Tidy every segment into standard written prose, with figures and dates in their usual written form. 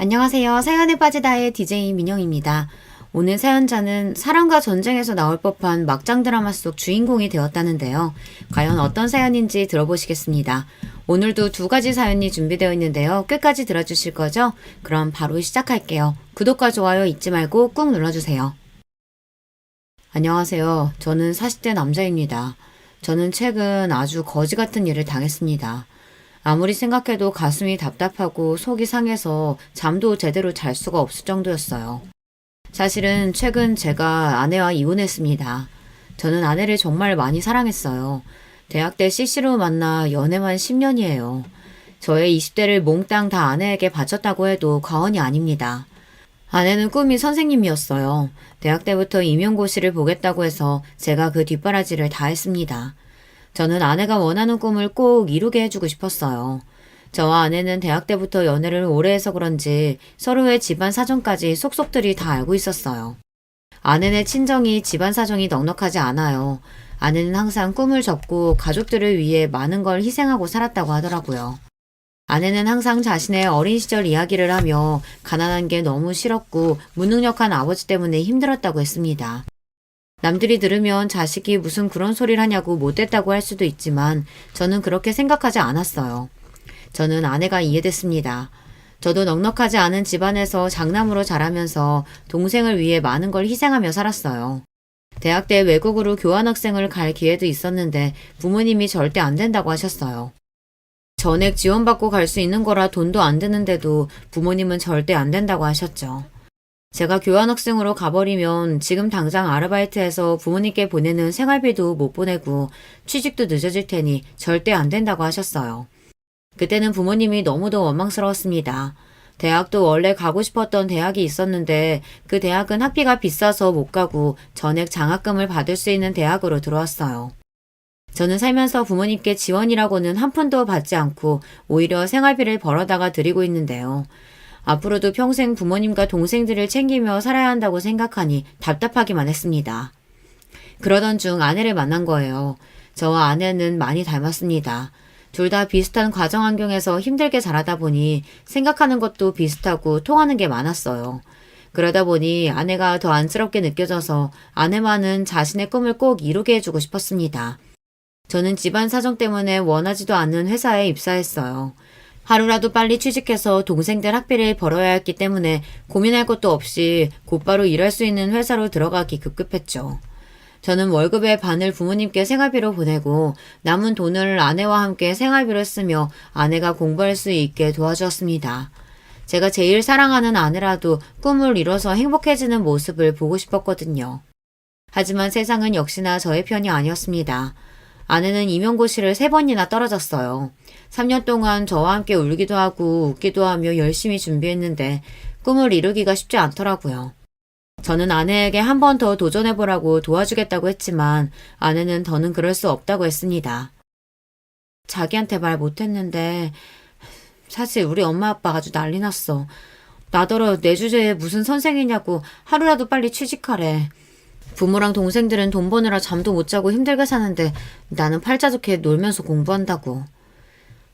안녕하세요. 사연에 빠지다의 DJ 민영입니다. 오늘 사연자는 사랑과 전쟁에서 나올 법한 막장 드라마 속 주인공이 되었다는데요. 과연 어떤 사연인지 들어보시겠습니다. 오늘도 두 가지 사연이 준비되어 있는데요. 끝까지 들어주실 거죠? 그럼 바로 시작할게요. 구독과 좋아요 잊지 말고 꾹 눌러주세요. 안녕하세요. 저는 40대 남자입니다. 저는 최근 아주 거지 같은 일을 당했습니다. 아무리 생각해도 가슴이 답답하고 속이 상해서 잠도 제대로 잘 수가 없을 정도였어요. 사실은 최근 제가 아내와 이혼했습니다. 저는 아내를 정말 많이 사랑했어요. 대학 때 CC로 만나 연애만 10년이에요. 저의 20대를 몽땅 다 아내에게 바쳤다고 해도 과언이 아닙니다. 아내는 꿈이 선생님이었어요. 대학 때부터 임용고시를 보겠다고 해서 제가 그 뒷바라지를 다 했습니다. 저는 아내가 원하는 꿈을 꼭 이루게 해주고 싶었어요. 저와 아내는 대학 때부터 연애를 오래 해서 그런지 서로의 집안 사정까지 속속들이 다 알고 있었어요. 아내네 친정이 집안 사정이 넉넉하지 않아요. 아내는 항상 꿈을 접고 가족들을 위해 많은 걸 희생하고 살았다고 하더라고요. 아내는 항상 자신의 어린 시절 이야기를 하며 가난한 게 너무 싫었고 무능력한 아버지 때문에 힘들었다고 했습니다. 남들이 들으면 자식이 무슨 그런 소리를 하냐고 못됐다고 할 수도 있지만 저는 그렇게 생각하지 않았어요. 저는 아내가 이해됐습니다. 저도 넉넉하지 않은 집안에서 장남으로 자라면서 동생을 위해 많은 걸 희생하며 살았어요. 대학 때 외국으로 교환학생을 갈 기회도 있었는데 부모님이 절대 안 된다고 하셨어요. 전액 지원받고 갈 수 있는 거라 돈도 안 드는데도 부모님은 절대 안 된다고 하셨죠. 제가 교환학생으로 가버리면 지금 당장 아르바이트해서 부모님께 보내는 생활비도 못 보내고 취직도 늦어질 테니 절대 안 된다고 하셨어요. 그때는 부모님이 너무도 원망스러웠습니다. 대학도 원래 가고 싶었던 대학이 있었는데 그 대학은 학비가 비싸서 못 가고 전액 장학금을 받을 수 있는 대학으로 들어왔어요. 저는 살면서 부모님께 지원이라고는 한 푼도 받지 않고 오히려 생활비를 벌어다가 드리고 있는데요. 앞으로도 평생 부모님과 동생들을 챙기며 살아야 한다고 생각하니 답답하기만 했습니다. 그러던 중 아내를 만난 거예요. 저와 아내는 많이 닮았습니다. 둘 다 비슷한 가정 환경에서 힘들게 자라다 보니 생각하는 것도 비슷하고 통하는 게 많았어요. 그러다 보니 아내가 더 안쓰럽게 느껴져서 아내만은 자신의 꿈을 꼭 이루게 해주고 싶었습니다. 저는 집안 사정 때문에 원하지도 않는 회사에 입사했어요. 하루라도 빨리 취직해서 동생들 학비를 벌어야 했기 때문에 고민할 것도 없이 곧바로 일할 수 있는 회사로 들어가기 급급했죠. 저는 월급의 반을 부모님께 생활비로 보내고 남은 돈을 아내와 함께 생활비로 쓰며 아내가 공부할 수 있게 도와주었습니다. 제가 제일 사랑하는 아내라도 꿈을 이뤄서 행복해지는 모습을 보고 싶었거든요. 하지만 세상은 역시나 저의 편이 아니었습니다. 아내는 임용고시를 3번이나 떨어졌어요. 3년 동안 저와 함께 울기도 하고 웃기도 하며 열심히 준비했는데 꿈을 이루기가 쉽지 않더라고요. 저는 아내에게 한 번 더 도전해보라고 도와주겠다고 했지만 아내는 더는 그럴 수 없다고 했습니다. 자기한테 말 못했는데 사실 우리 엄마 아빠가 아주 난리 났어. 나더러 내 주제에 무슨 선생이냐고 하루라도 빨리 취직하래. 부모랑 동생들은 돈 버느라 잠도 못 자고 힘들게 사는데 나는 팔자좋게 놀면서 공부한다고.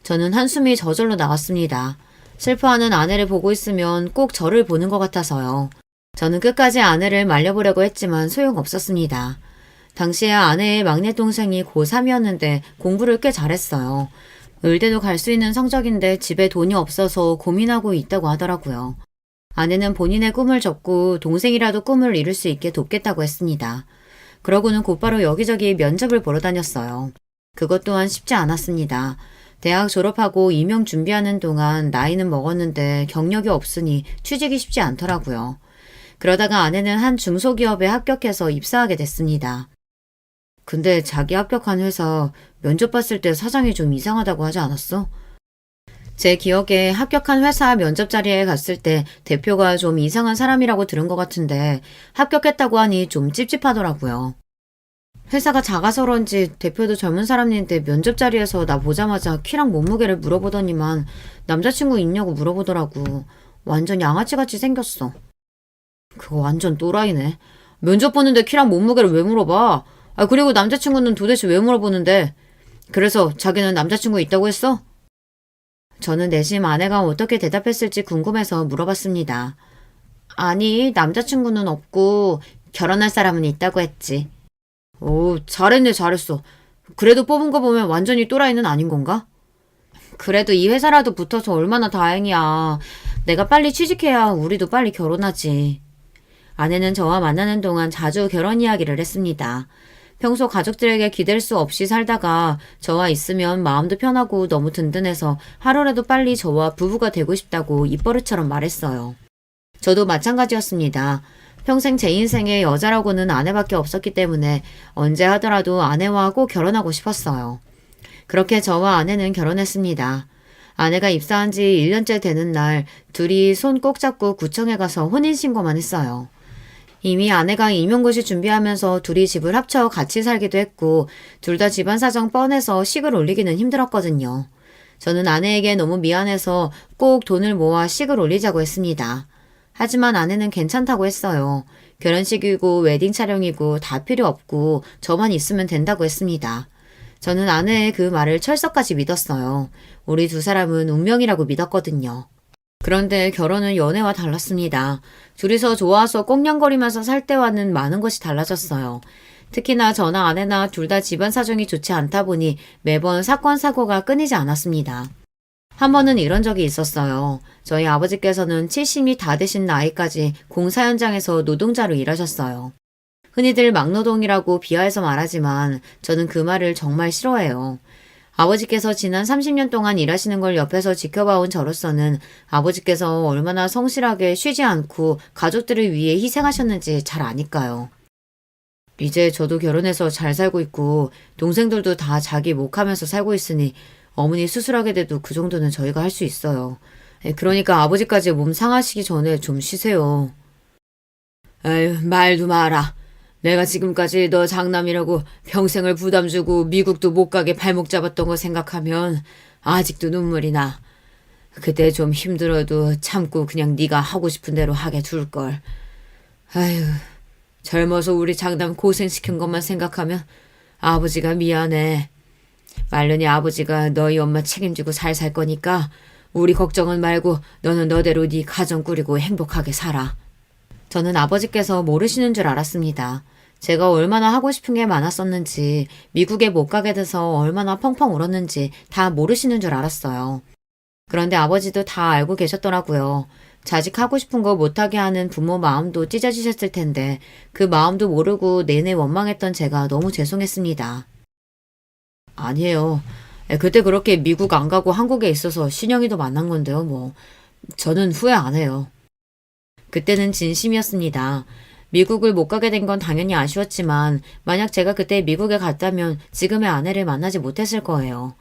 저는 한숨이 저절로 나왔습니다. 슬퍼하는 아내를 보고 있으면 꼭 저를 보는 것 같아서요. 저는 끝까지 아내를 말려보려고 했지만 소용없었습니다. 당시에 아내의 막내 동생이 고3이었는데 공부를 꽤 잘했어요. 의대도 갈 수 있는 성적인데 집에 돈이 없어서 고민하고 있다고 하더라고요. 아내는 본인의 꿈을 접고 동생이라도 꿈을 이룰 수 있게 돕겠다고 했습니다. 그러고는 곧바로 여기저기 면접을 보러 다녔어요. 그것 또한 쉽지 않았습니다. 대학 졸업하고 임용 준비하는 동안 나이는 먹었는데 경력이 없으니 취직이 쉽지 않더라고요. 그러다가 아내는 한 중소기업에 합격해서 입사하게 됐습니다. 근데 자기 합격한 회사 면접 봤을 때 사장이 좀 이상하다고 하지 않았어? 제 기억에 합격한 회사 면접 자리에 갔을 때 대표가 좀 이상한 사람이라고 들은 것 같은데 합격했다고 하니 좀 찝찝하더라고요. 회사가 작아서 그런지 대표도 젊은 사람인데 면접 자리에서 나 보자마자 키랑 몸무게를 물어보더니만 남자친구 있냐고 물어보더라고. 완전 양아치같이 생겼어. 그거 완전 또라이네. 면접 보는데 키랑 몸무게를 왜 물어봐? 그리고 남자친구는 도대체 왜 물어보는데? 그래서 자기는 남자친구 있다고 했어? 저는 내심 아내가 어떻게 대답했을지 궁금해서 물어봤습니다. 아니, 남자친구는 없고 결혼할 사람은 있다고 했지. 오, 잘했네, 잘했어. 그래도 뽑은 거 보면 완전히 또라이는 아닌 건가? 그래도 이 회사라도 붙어서 얼마나 다행이야. 내가 빨리 취직해야 우리도 빨리 결혼하지. 아내는 저와 만나는 동안 자주 결혼 이야기를 했습니다. 평소 가족들에게 기댈 수 없이 살다가 저와 있으면 마음도 편하고 너무 든든해서 하루라도 빨리 저와 부부가 되고 싶다고 입버릇처럼 말했어요. 저도 마찬가지였습니다. 평생 제 인생에 여자라고는 아내밖에 없었기 때문에 언제 하더라도 아내와 꼭 결혼하고 싶었어요. 그렇게 저와 아내는 결혼했습니다. 아내가 입사한 지 1년째 되는 날 둘이 손 꼭 잡고 구청에 가서 혼인신고만 했어요. 이미 아내가 임용고시 준비하면서 둘이 집을 합쳐 같이 살기도 했고 둘 다 집안 사정 뻔해서 식을 올리기는 힘들었거든요. 저는 아내에게 너무 미안해서 꼭 돈을 모아 식을 올리자고 했습니다. 하지만 아내는 괜찮다고 했어요. 결혼식이고 웨딩 촬영이고 다 필요 없고 저만 있으면 된다고 했습니다. 저는 아내의 그 말을 철석까지 믿었어요. 우리 두 사람은 운명이라고 믿었거든요. 그런데 결혼은 연애와 달랐습니다. 둘이서 좋아서 꽁냥거리면서 살 때와는 많은 것이 달라졌어요. 특히나 저나 아내나 둘 다 집안 사정이 좋지 않다 보니 매번 사건 사고가 끊이지 않았습니다. 한 번은 이런 적이 있었어요. 저희 아버지께서는 70이 다 되신 나이까지 공사 현장에서 노동자로 일하셨어요. 흔히들 막노동이라고 비하해서 말하지만 저는 그 말을 정말 싫어해요. 아버지께서 지난 30년 동안 일하시는 걸 옆에서 지켜봐온 저로서는 아버지께서 얼마나 성실하게 쉬지 않고 가족들을 위해 희생하셨는지 잘 아니까요. 이제 저도 결혼해서 잘 살고 있고 동생들도 다 자기 목하면서 살고 있으니 어머니 수술하게 돼도 그 정도는 저희가 할 수 있어요. 그러니까 아버지까지 몸 상하시기 전에 좀 쉬세요. 에휴, 말도 마라. 내가 지금까지 너 장남이라고 평생을 부담 주고 미국도 못 가게 발목 잡았던 거 생각하면 아직도 눈물이 나. 그때 좀 힘들어도 참고 그냥 네가 하고 싶은 대로 하게 둘걸. 아휴, 젊어서 우리 장남 고생시킨 것만 생각하면 아버지가 미안해. 말년이 아버지가 너희 엄마 책임지고 잘 살 거니까 우리 걱정은 말고 너는 너대로 네 가정 꾸리고 행복하게 살아. 저는 아버지께서 모르시는 줄 알았습니다. 제가 얼마나 하고 싶은 게 많았었는지, 미국에 못 가게 돼서 얼마나 펑펑 울었는지 다 모르시는 줄 알았어요. 그런데 아버지도 다 알고 계셨더라고요. 자식 하고 싶은 거 못하게 하는 부모 마음도 찢어지셨을 텐데 그 마음도 모르고 내내 원망했던 제가 너무 죄송했습니다. 아니에요. 그때 그렇게 미국 안 가고 한국에 있어서 신영이도 만난 건데요, 뭐. 저는 후회 안 해요. 그때는 진심이었습니다. 미국을 못 가게 된 건 당연히 아쉬웠지만 만약 제가 그때 미국에 갔다면 지금의 아내를 만나지 못했을 거예요.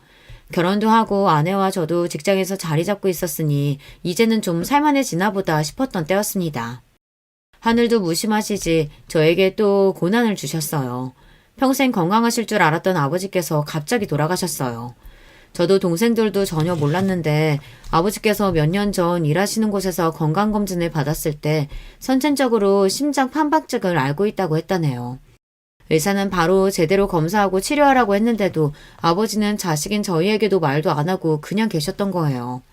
결혼도 하고 아내와 저도 직장에서 자리 잡고 있었으니 이제는 좀 살만해지나 보다 싶었던 때였습니다. 하늘도 무심하시지 저에게 또 고난을 주셨어요. 평생 건강하실 줄 알았던 아버지께서 갑자기 돌아가셨어요. 저도 동생들도 전혀 몰랐는데 아버지께서 몇 년 전 일하시는 곳에서 건강검진을 받았을 때 선천적으로 심장 판박증을 앓고 있다고 했다네요. 의사는 바로 제대로 검사하고 치료하라고 했는데도 아버지는 자식인 저희에게도 말도 안 하고 그냥 계셨던 거예요.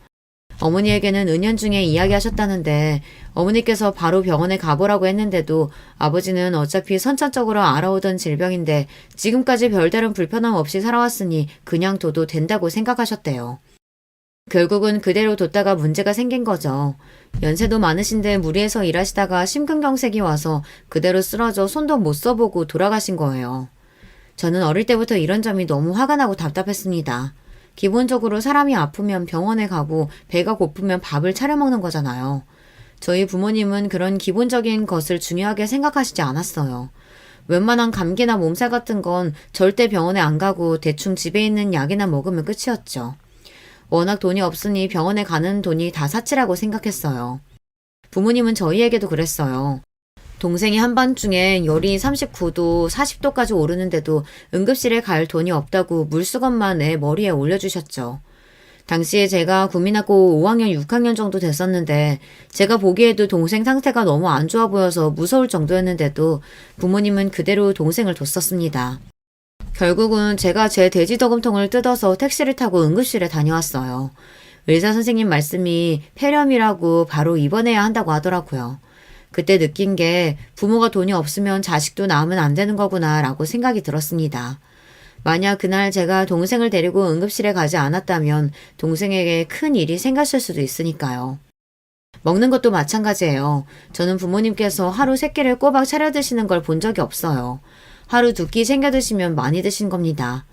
어머니에게는 은연중에 이야기하셨다는데 어머니께서 바로 병원에 가보라고 했는데도 아버지는 어차피 선천적으로 알아오던 질병인데 지금까지 별다른 불편함 없이 살아왔으니 그냥 둬도 된다고 생각하셨대요. 결국은 그대로 뒀다가 문제가 생긴 거죠. 연세도 많으신데 무리해서 일하시다가 심근경색이 와서 그대로 쓰러져 손도 못 써보고 돌아가신 거예요. 저는 어릴 때부터 이런 점이 너무 화가 나고 답답했습니다. 기본적으로 사람이 아프면 병원에 가고 배가 고프면 밥을 차려 먹는 거잖아요. 저희 부모님은 그런 기본적인 것을 중요하게 생각하시지 않았어요. 웬만한 감기나 몸살 같은 건 절대 병원에 안 가고 대충 집에 있는 약이나 먹으면 끝이었죠. 워낙 돈이 없으니 병원에 가는 돈이 다 사치라고 생각했어요. 부모님은 저희에게도 그랬어요. 동생이 한밤중에 열이 39도, 40도까지 오르는데도 응급실에 갈 돈이 없다고 물수건만 애 머리에 올려주셨죠. 당시에 제가 국민학교 5학년, 6학년 정도 됐었는데 제가 보기에도 동생 상태가 너무 안 좋아 보여서 무서울 정도였는데도 부모님은 그대로 동생을 뒀었습니다. 결국은 제가 제 돼지저금통을 뜯어서 택시를 타고 응급실에 다녀왔어요. 의사 선생님 말씀이 폐렴이라고 바로 입원해야 한다고 하더라고요. 그때 느낀 게 부모가 돈이 없으면 자식도 낳으면 안 되는 거구나 라고 생각이 들었습니다. 만약 그날 제가 동생을 데리고 응급실에 가지 않았다면 동생에게 큰 일이 생겼을 수도 있으니까요. 먹는 것도 마찬가지예요. 저는 부모님께서 하루 3끼를 꼬박 차려 드시는 걸 본 적이 없어요. 하루 2끼 챙겨 드시면 많이 드신 겁니다.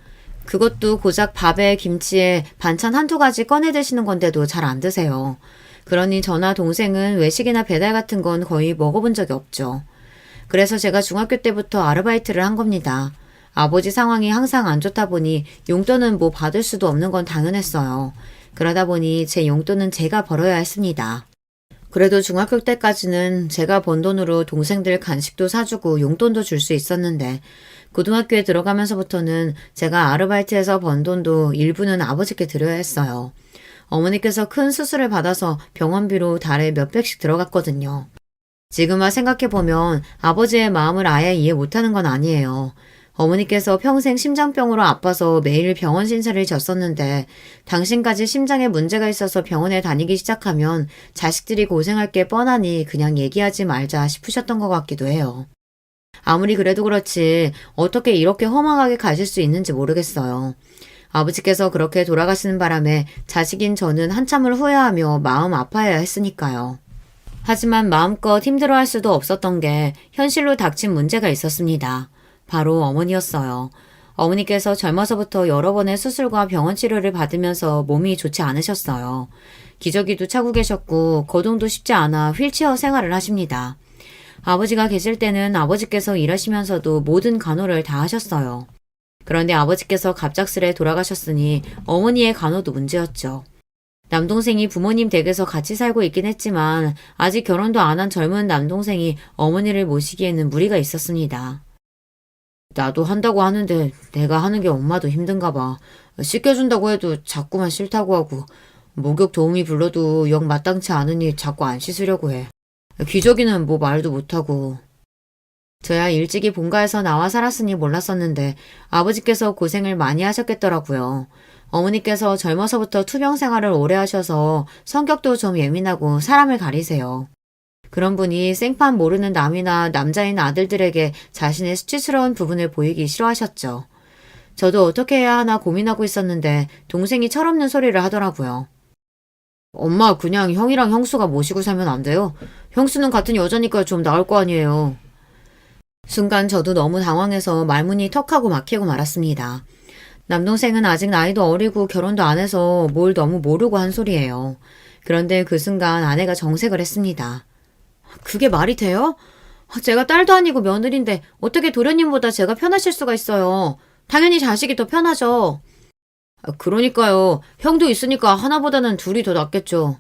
그것도 고작 밥에 김치에 반찬 한두 가지 꺼내 드시는 건데도 잘 안 드세요. 그러니 저나 동생은 외식이나 배달 같은 건 거의 먹어본 적이 없죠. 그래서 제가 중학교 때부터 아르바이트를 한 겁니다. 아버지 상황이 항상 안 좋다 보니 용돈은 뭐 받을 수도 없는 건 당연했어요. 그러다 보니 제 용돈은 제가 벌어야 했습니다. 그래도 중학교 때까지는 제가 번 돈으로 동생들 간식도 사주고 용돈도 줄 수 있었는데 고등학교에 들어가면서부터는 제가 아르바이트해서 번 돈도 일부는 아버지께 드려야 했어요. 어머니께서 큰 수술을 받아서 병원비로 달에 몇백씩 들어갔거든요. 지금 와 생각해보면 아버지의 마음을 아예 이해 못하는 건 아니에요. 어머니께서 평생 심장병으로 아파서 매일 병원 신세를 졌었는데 당신까지 심장에 문제가 있어서 병원에 다니기 시작하면 자식들이 고생할 게 뻔하니 그냥 얘기하지 말자 싶으셨던 것 같기도 해요. 아무리 그래도 그렇지 어떻게 이렇게 허망하게 가실 수 있는지 모르겠어요. 아버지께서 그렇게 돌아가시는 바람에 자식인 저는 한참을 후회하며 마음 아파해야 했으니까요. 하지만 마음껏 힘들어할 수도 없었던 게 현실로 닥친 문제가 있었습니다. 바로 어머니였어요. 어머니께서 젊어서부터 여러 번의 수술과 병원 치료를 받으면서 몸이 좋지 않으셨어요. 기저귀도 차고 계셨고 거동도 쉽지 않아 휠체어 생활을 하십니다. 아버지가 계실 때는 아버지께서 일하시면서도 모든 간호를 다 하셨어요. 그런데 아버지께서 갑작스레 돌아가셨으니 어머니의 간호도 문제였죠. 남동생이 부모님 댁에서 같이 살고 있긴 했지만 아직 결혼도 안 한 젊은 남동생이 어머니를 모시기에는 무리가 있었습니다. 나도 한다고 하는데 내가 하는 게 엄마도 힘든가 봐. 씻겨준다고 해도 자꾸만 싫다고 하고 목욕 도우미 불러도 영 마땅치 않으니 자꾸 안 씻으려고 해. 기저귀는 뭐 말도 못하고. 저야 일찍이 본가에서 나와 살았으니 몰랐었는데 아버지께서 고생을 많이 하셨겠더라고요. 어머니께서 젊어서부터 투병 생활을 오래 하셔서 성격도 좀 예민하고 사람을 가리세요. 그런 분이 생판 모르는 남이나 남자인 아들들에게 자신의 수치스러운 부분을 보이기 싫어하셨죠. 저도 어떻게 해야 하나 고민하고 있었는데 동생이 철없는 소리를 하더라고요. 엄마 그냥 형이랑 형수가 모시고 살면 안 돼요? 형수는 같은 여자니까 좀 나을 거 아니에요. 순간 저도 너무 당황해서 말문이 턱하고 막히고 말았습니다. 남동생은 아직 나이도 어리고 결혼도 안 해서 뭘 너무 모르고 한 소리예요. 그런데 그 순간 아내가 정색을 했습니다. 그게 말이 돼요? 제가 딸도 아니고 며느리인데 어떻게 도련님보다 제가 편하실 수가 있어요. 당연히 자식이 더 편하죠. 그러니까요. 형도 있으니까 하나보다는 둘이 더 낫겠죠.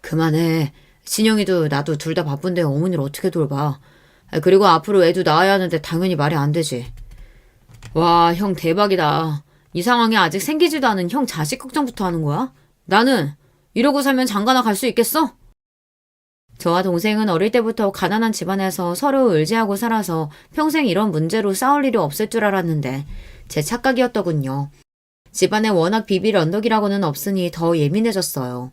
그만해. 진영이도 나도 둘 다 바쁜데 어머니를 어떻게 돌봐. 그리고 앞으로 애도 낳아야 하는데 당연히 말이 안 되지. 와, 형 대박이다. 이 상황에 아직 생기지도 않은 형 자식 걱정부터 하는 거야? 나는 이러고 살면 장가나 갈 수 있겠어? 저와 동생은 어릴 때부터 가난한 집안에서 서로 의지하고 살아서 평생 이런 문제로 싸울 일이 없을 줄 알았는데 제 착각이었더군요. 집안에 워낙 비빌 언덕이라고는 없으니 더 예민해졌어요.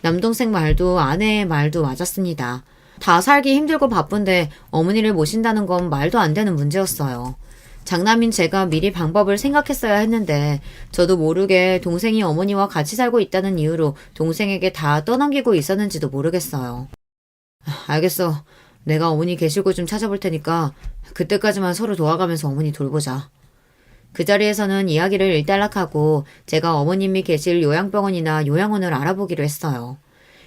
남동생 말도 아내의 말도 맞았습니다. 다 살기 힘들고 바쁜데 어머니를 모신다는 건 말도 안 되는 문제였어요. 장남인 제가 미리 방법을 생각했어야 했는데 저도 모르게 동생이 어머니와 같이 살고 있다는 이유로 동생에게 다 떠넘기고 있었는지도 모르겠어요. 알겠어. 내가 어머니 계실 곳 좀 찾아볼 테니까 그때까지만 서로 도와가면서 어머니 돌보자. 그 자리에서는 이야기를 일단락하고 제가 어머님이 계실 요양병원이나 요양원을 알아보기로 했어요.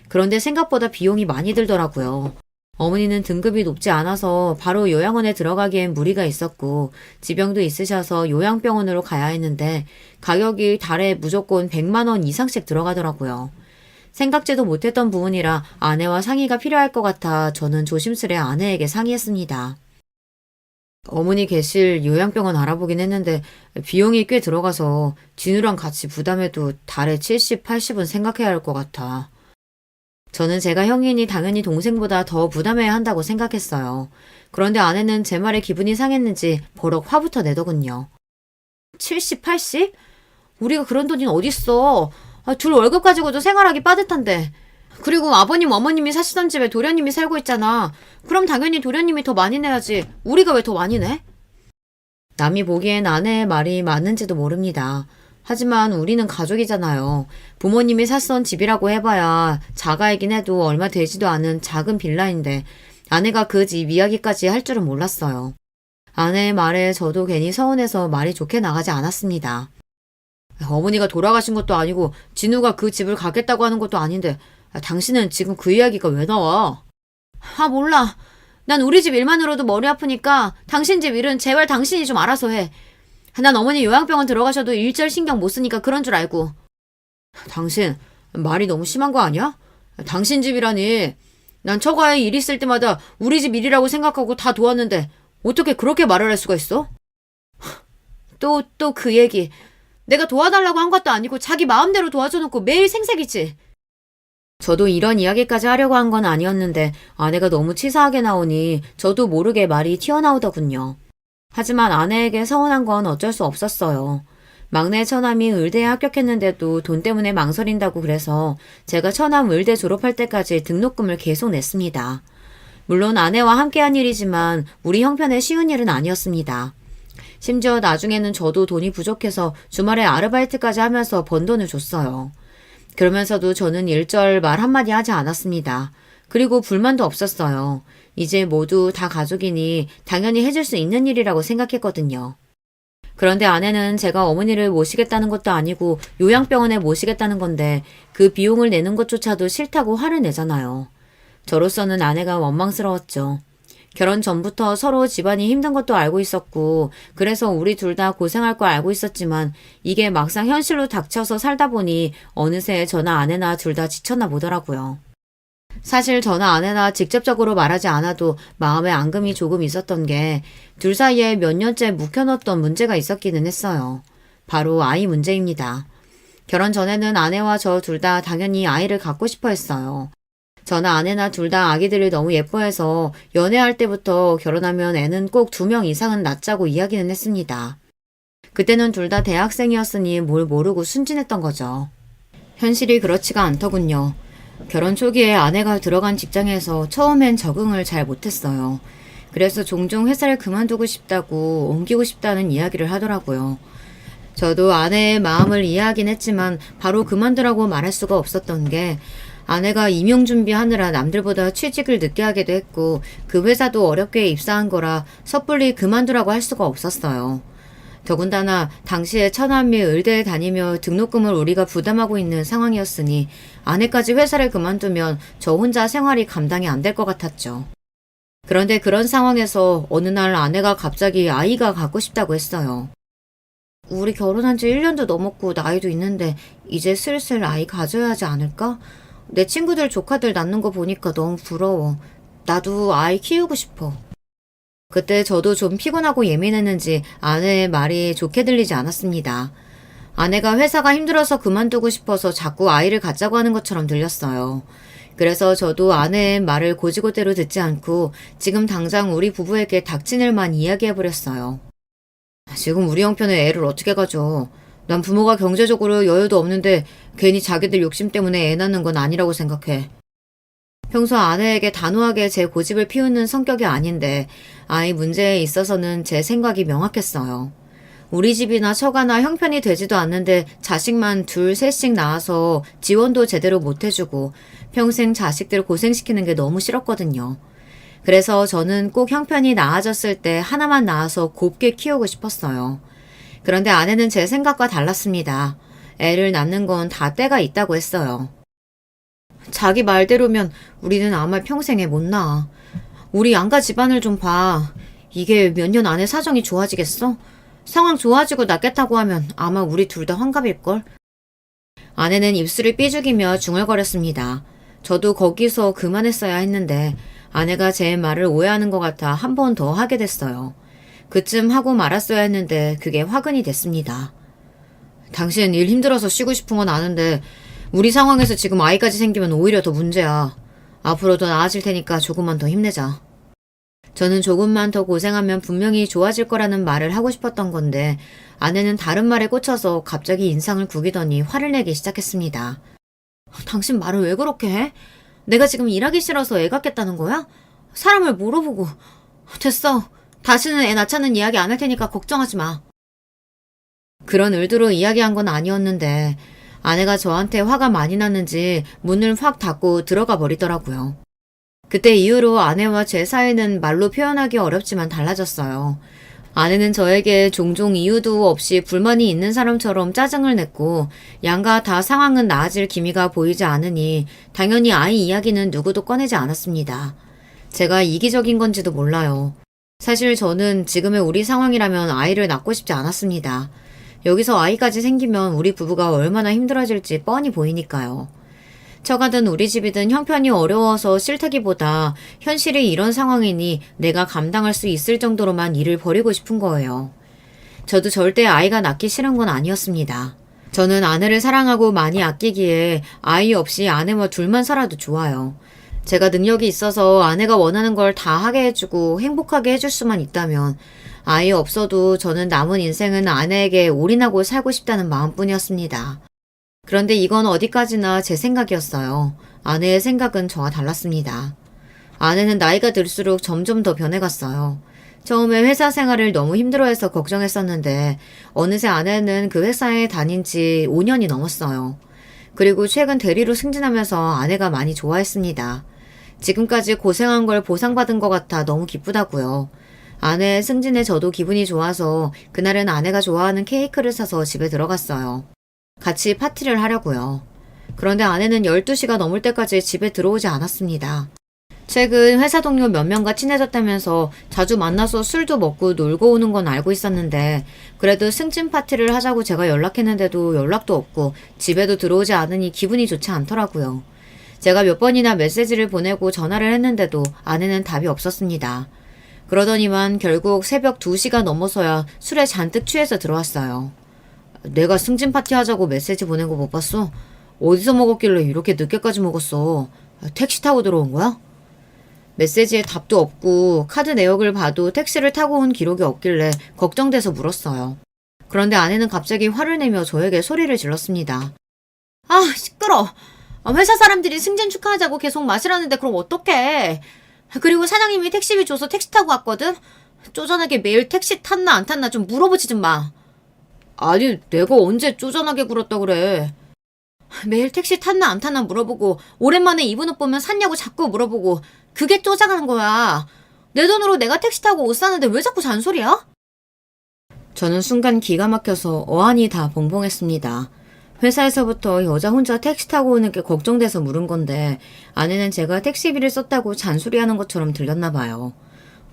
그런데 생각보다 비용이 많이 들더라고요. 어머니는 등급이 높지 않아서 바로 요양원에 들어가기엔 무리가 있었고 지병도 있으셔서 요양병원으로 가야 했는데 가격이 달에 무조건 100만 원 이상씩 들어가더라고요. 생각지도 못했던 부분이라 아내와 상의가 필요할 것 같아 저는 조심스레 아내에게 상의했습니다. 어머니 계실 요양병원 알아보긴 했는데 비용이 꽤 들어가서 진우랑 같이 부담해도 달에 70, 80은 생각해야 할 것 같아. 저는 제가 형이니 당연히 동생보다 더 부담해야 한다고 생각했어요. 그런데 아내는 제 말에 기분이 상했는지 버럭 화부터 내더군요. 70, 80? 우리가 그런 돈이 어딨어. 둘 월급 가지고도 생활하기 빠듯한데. 그리고 아버님, 어머님이 사시던 집에 도련님이 살고 있잖아. 그럼 당연히 도련님이 더 많이 내야지. 우리가 왜 더 많이 내? 남이 보기엔 아내의 말이 맞는지도 모릅니다. 하지만 우리는 가족이잖아요. 부모님이 샀던 집이라고 해봐야 자가이긴 해도 얼마 되지도 않은 작은 빌라인데 아내가 그 집 이야기까지 할 줄은 몰랐어요. 아내의 말에 저도 괜히 서운해서 말이 좋게 나가지 않았습니다. 어머니가 돌아가신 것도 아니고 진우가 그 집을 가겠다고 하는 것도 아닌데 당신은 지금 그 이야기가 왜 나와? 몰라. 난 우리 집 일만으로도 머리 아프니까 당신 집 일은 제발 당신이 좀 알아서 해. 난 어머니 요양병원 들어가셔도 일절 신경 못 쓰니까 그런 줄 알고. 당신 말이 너무 심한 거 아니야? 당신 집이라니. 난 처가에 일 있을 때마다 우리 집 일이라고 생각하고 다 도왔는데 어떻게 그렇게 말을 할 수가 있어? 또 그 얘기. 내가 도와달라고 한 것도 아니고 자기 마음대로 도와줘놓고 매일 생색이지. 저도 이런 이야기까지 하려고 한 건 아니었는데 아내가 너무 치사하게 나오니 저도 모르게 말이 튀어나오더군요. 하지만 아내에게 서운한 건 어쩔 수 없었어요. 막내 처남이 의대에 합격했는데도 돈 때문에 망설인다고 그래서 제가 처남 의대 졸업할 때까지 등록금을 계속 냈습니다. 물론 아내와 함께한 일이지만 우리 형편에 쉬운 일은 아니었습니다. 심지어 나중에는 저도 돈이 부족해서 주말에 아르바이트까지 하면서 번 돈을 줬어요. 그러면서도 저는 일절 말 한마디 하지 않았습니다. 그리고 불만도 없었어요. 이제 모두 다 가족이니 당연히 해줄 수 있는 일이라고 생각했거든요. 그런데 아내는 제가 어머니를 모시겠다는 것도 아니고 요양병원에 모시겠다는 건데 그 비용을 내는 것조차도 싫다고 화를 내잖아요. 저로서는 아내가 원망스러웠죠. 결혼 전부터 서로 집안이 힘든 것도 알고 있었고 그래서 우리 둘 다 고생할 걸 알고 있었지만 이게 막상 현실로 닥쳐서 살다 보니 어느새 저나 아내나 둘 다 지쳤나 보더라고요. 사실 저나 아내나 직접적으로 말하지 않아도 마음에 앙금이 조금 있었던 게 둘 사이에 몇 년째 묵혀놓던 문제가 있었기는 했어요. 바로 아이 문제입니다. 결혼 전에는 아내와 저 둘 다 당연히 아이를 갖고 싶어 했어요. 저나 아내나 둘 다 아기들을 너무 예뻐해서 연애할 때부터 결혼하면 애는 꼭 2명 이상은 낳자고 이야기는 했습니다. 그때는 둘 다 대학생이었으니 뭘 모르고 순진했던 거죠. 현실이 그렇지가 않더군요. 결혼 초기에 아내가 들어간 직장에서 처음엔 적응을 잘 못했어요. 그래서 종종 회사를 그만두고 싶다고 옮기고 싶다는 이야기를 하더라고요. 저도 아내의 마음을 이해하긴 했지만 바로 그만두라고 말할 수가 없었던 게 아내가 임용 준비하느라 남들보다 취직을 늦게 하기도 했고 그 회사도 어렵게 입사한 거라 섣불리 그만두라고 할 수가 없었어요. 더군다나 당시에 처남이 의대에 다니며 등록금을 우리가 부담하고 있는 상황이었으니 아내까지 회사를 그만두면 저 혼자 생활이 감당이 안 될 것 같았죠. 그런데 그런 상황에서 어느 날 아내가 갑자기 아이가 갖고 싶다고 했어요. 우리 결혼한 지 1년도 넘었고 나이도 있는데 이제 슬슬 아이 가져야 하지 않을까? 내 친구들 조카들 낳는 거 보니까 너무 부러워. 나도 아이 키우고 싶어. 그때 저도 좀 피곤하고 예민했는지 아내의 말이 좋게 들리지 않았습니다. 아내가 회사가 힘들어서 그만두고 싶어서 자꾸 아이를 갖자고 하는 것처럼 들렸어요. 그래서 저도 아내의 말을 고지고대로 듣지 않고 지금 당장 우리 부부에게 닥친 일만 이야기해버렸어요. 지금 우리 형편에 애를 어떻게 가져? 난 부모가 경제적으로 여유도 없는데 괜히 자기들 욕심 때문에 애 낳는 건 아니라고 생각해. 평소 아내에게 단호하게 제 고집을 피우는 성격이 아닌데 아이 문제에 있어서는 제 생각이 명확했어요. 우리 집이나 처가나 형편이 되지도 않는데 자식만 둘, 셋씩 낳아서 지원도 제대로 못 해주고 평생 자식들 고생시키는 게 너무 싫었거든요. 그래서 저는 꼭 형편이 나아졌을 때 하나만 낳아서 곱게 키우고 싶었어요. 그런데 아내는 제 생각과 달랐습니다. 애를 낳는 건 다 때가 있다고 했어요. 자기 말대로면 우리는 아마 평생에 못 낳아. 우리 양가 집안을 좀 봐. 이게 몇 년 안에 사정이 좋아지겠어? 상황 좋아지고 낫겠다고 하면 아마 우리 둘 다 환갑일걸? 아내는 입술을 삐죽이며 중얼거렸습니다. 저도 거기서 그만했어야 했는데 아내가 제 말을 오해하는 것 같아 한 번 더 하게 됐어요. 그쯤 하고 말았어야 했는데 그게 화근이 됐습니다. 당신 일 힘들어서 쉬고 싶은 건 아는데 우리 상황에서 지금 아이까지 생기면 오히려 더 문제야. 앞으로 더 나아질 테니까 조금만 더 힘내자. 저는 조금만 더 고생하면 분명히 좋아질 거라는 말을 하고 싶었던 건데 아내는 다른 말에 꽂혀서 갑자기 인상을 구기더니 화를 내기 시작했습니다. 당신 말을 왜 그렇게 해? 내가 지금 일하기 싫어서 애 갖겠다는 거야? 사람을 물어보고. 됐어. 다시는 애 낳자는 이야기 안 할 테니까 걱정하지 마. 그런 의도로 이야기한 건 아니었는데 아내가 저한테 화가 많이 났는지 문을 확 닫고 들어가 버리더라고요. 그때 이후로 아내와 제 사이는 말로 표현하기 어렵지만 달라졌어요. 아내는 저에게 종종 이유도 없이 불만이 있는 사람처럼 짜증을 냈고 양가 다 상황은 나아질 기미가 보이지 않으니 당연히 아이 이야기는 누구도 꺼내지 않았습니다. 제가 이기적인 건지도 몰라요. 사실 저는 지금의 우리 상황이라면 아이를 낳고 싶지 않았습니다. 여기서 아이까지 생기면 우리 부부가 얼마나 힘들어질지 뻔히 보이니까요. 처가든 우리 집이든 형편이 어려워서 싫다기보다 현실이 이런 상황이니 내가 감당할 수 있을 정도로만 일을 벌이고 싶은 거예요. 저도 절대 아이가 낳기 싫은 건 아니었습니다. 저는 아내를 사랑하고 많이 아끼기에 아이 없이 아내와 둘만 살아도 좋아요. 제가 능력이 있어서 아내가 원하는 걸 다 하게 해주고 행복하게 해줄 수만 있다면 아이 없어도 저는 남은 인생은 아내에게 올인하고 살고 싶다는 마음뿐이었습니다. 그런데 이건 어디까지나 제 생각이었어요. 아내의 생각은 저와 달랐습니다. 아내는 나이가 들수록 점점 더 변해갔어요. 처음에 회사 생활을 너무 힘들어해서 걱정했었는데 어느새 아내는 그 회사에 다닌 지 5년이 넘었어요. 그리고 최근 대리로 승진하면서 아내가 많이 좋아했습니다. 지금까지 고생한 걸 보상받은 것 같아 너무 기쁘다고요. 아내의 승진에 저도 기분이 좋아서 그날은 아내가 좋아하는 케이크를 사서 집에 들어갔어요. 같이 파티를 하려고요. 그런데 아내는 12시가 넘을 때까지 집에 들어오지 않았습니다. 최근 회사 동료 몇 명과 친해졌다면서 자주 만나서 술도 먹고 놀고 오는 건 알고 있었는데 그래도 승진 파티를 하자고 제가 연락했는데도 연락도 없고 집에도 들어오지 않으니 기분이 좋지 않더라고요. 제가 몇 번이나 메시지를 보내고 전화를 했는데도 아내는 답이 없었습니다. 그러더니만 결국 새벽 2시가 넘어서야 술에 잔뜩 취해서 들어왔어요. 내가 승진 파티 하자고 메시지 보낸 거 못 봤어? 어디서 먹었길래 이렇게 늦게까지 먹었어? 택시 타고 들어온 거야? 메시지에 답도 없고 카드 내역을 봐도 택시를 타고 온 기록이 없길래 걱정돼서 물었어요. 그런데 아내는 갑자기 화를 내며 저에게 소리를 질렀습니다. 아, 시끄러. 회사 사람들이 승진 축하하자고 계속 마시라는데 그럼 어떡해. 그리고 사장님이 택시비 줘서 택시 타고 왔거든? 쪼잔하게 매일 택시 탔나 안 탔나 좀 물어보지 좀 마. 아니, 내가 언제 쪼잔하게 굴었다 그래. 매일 택시 탔나 안 탔나 물어보고 오랜만에 입은 옷 보면 샀냐고 자꾸 물어보고 그게 쪼잔한 거야. 내 돈으로 내가 택시 타고 옷 사는데 왜 자꾸 잔소리야? 저는 순간 기가 막혀서 어안이 다 벙벙했습니다. 회사에서부터 여자 혼자 택시 타고 오는 게 걱정돼서 물은 건데 아내는 제가 택시비를 썼다고 잔소리하는 것처럼 들렸나 봐요.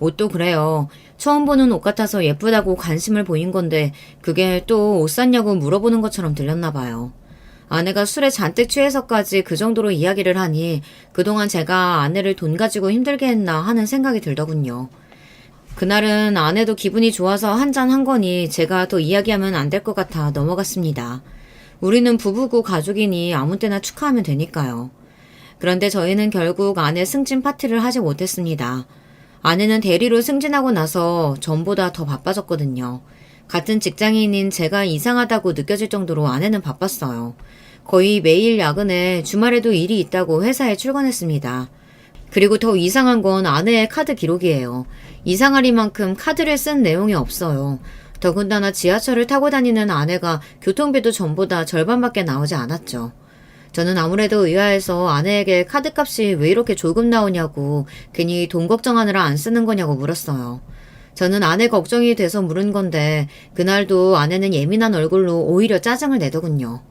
옷도 그래요. 처음 보는 옷 같아서 예쁘다고 관심을 보인 건데 그게 또 옷 샀냐고 물어보는 것처럼 들렸나 봐요. 아내가 술에 잔뜩 취해서까지 그 정도로 이야기를 하니 그동안 제가 아내를 돈 가지고 힘들게 했나 하는 생각이 들더군요. 그날은 아내도 기분이 좋아서 한잔 한 거니 제가 더 이야기하면 안 될 것 같아 넘어갔습니다. 우리는 부부고 가족이니 아무 때나 축하하면 되니까요. 그런데 저희는 결국 아내 승진 파티를 하지 못했습니다. 아내는 대리로 승진하고 나서 전보다 더 바빠졌거든요. 같은 직장인인 제가 이상하다고 느껴질 정도로 아내는 바빴어요. 거의 매일 야근에 주말에도 일이 있다고 회사에 출근했습니다. 그리고 더 이상한 건 아내의 카드 기록이에요. 이상하리만큼 카드를 쓴 내용이 없어요. 더군다나 지하철을 타고 다니는 아내가 교통비도 전보다 절반밖에 나오지 않았죠. 저는 아무래도 의아해서 아내에게 카드값이 왜 이렇게 조금 나오냐고 괜히 돈 걱정하느라 안 쓰는 거냐고 물었어요. 저는 아내 걱정이 돼서 물은 건데 그날도 아내는 예민한 얼굴로 오히려 짜증을 내더군요.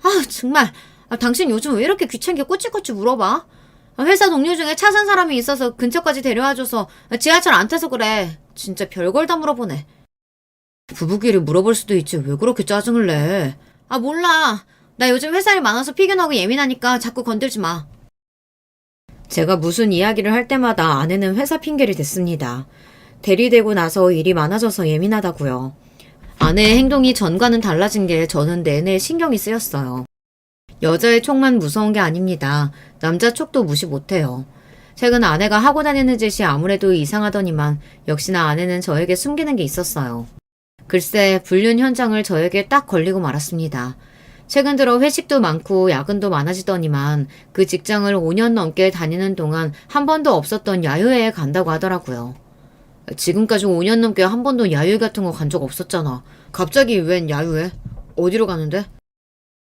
아, 정말. 당신 요즘 왜 이렇게 귀찮게 꼬치꼬치 물어봐? 회사 동료 중에 차 산 사람이 있어서 근처까지 데려와줘서 지하철 안 타서 그래. 진짜 별걸 다 물어보네. 부부끼리 물어볼 수도 있지 왜 그렇게 짜증을 내? 아, 몰라. 나 요즘 회사 일 많아서 피곤하고 예민하니까 자꾸 건들지 마. 제가 무슨 이야기를 할 때마다 아내는 회사 핑계를 댔습니다. 대리되고 나서 일이 많아져서 예민하다고요. 아내의 행동이 전과는 달라진 게 저는 내내 신경이 쓰였어요. 여자의 촉만 무서운 게 아닙니다. 남자 촉도 무시 못해요. 최근 아내가 하고 다니는 짓이 아무래도 이상하더니만 역시나 아내는 저에게 숨기는 게 있었어요. 글쎄, 불륜 현장을 저에게 딱 걸리고 말았습니다. 최근 들어 회식도 많고 야근도 많아지더니만 그 직장을 5년 넘게 다니는 동안 한 번도 없었던 야유회에 간다고 하더라고요. 지금까지 5년 넘게 한 번도 야유회 같은 거 간 적 없었잖아. 갑자기 웬 야유회? 어디로 가는데?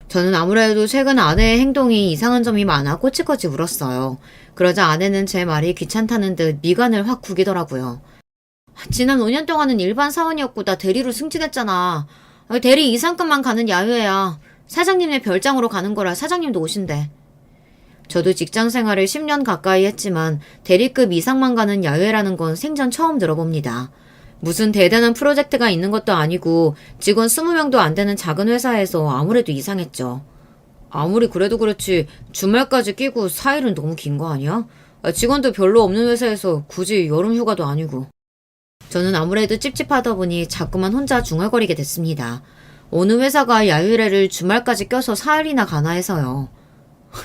저는 아무래도 최근 아내의 행동이 이상한 점이 많아 꼬치꼬치 울었어요. 그러자 아내는 제 말이 귀찮다는 듯 미간을 확 구기더라고요. 지난 5년 동안은 일반 사원이었고 나 대리로 승진했잖아. 대리 이상급만 가는 야유회야. 사장님네 별장으로 가는 거라 사장님도 오신대. 저도 직장 생활을 10년 가까이 했지만 대리급 이상만 가는 야외라는 건 생전 처음 들어봅니다. 무슨 대단한 프로젝트가 있는 것도 아니고 직원 20명도 안 되는 작은 회사에서 아무래도 이상했죠. 아무리 그래도 그렇지 주말까지 끼고 4일은 너무 긴 거 아니야? 직원도 별로 없는 회사에서 굳이 여름 휴가도 아니고. 저는 아무래도 찝찝하다 보니 자꾸만 혼자 중얼거리게 됐습니다. 어느 회사가 야유회를 주말까지 껴서 4일이나 가나 해서요.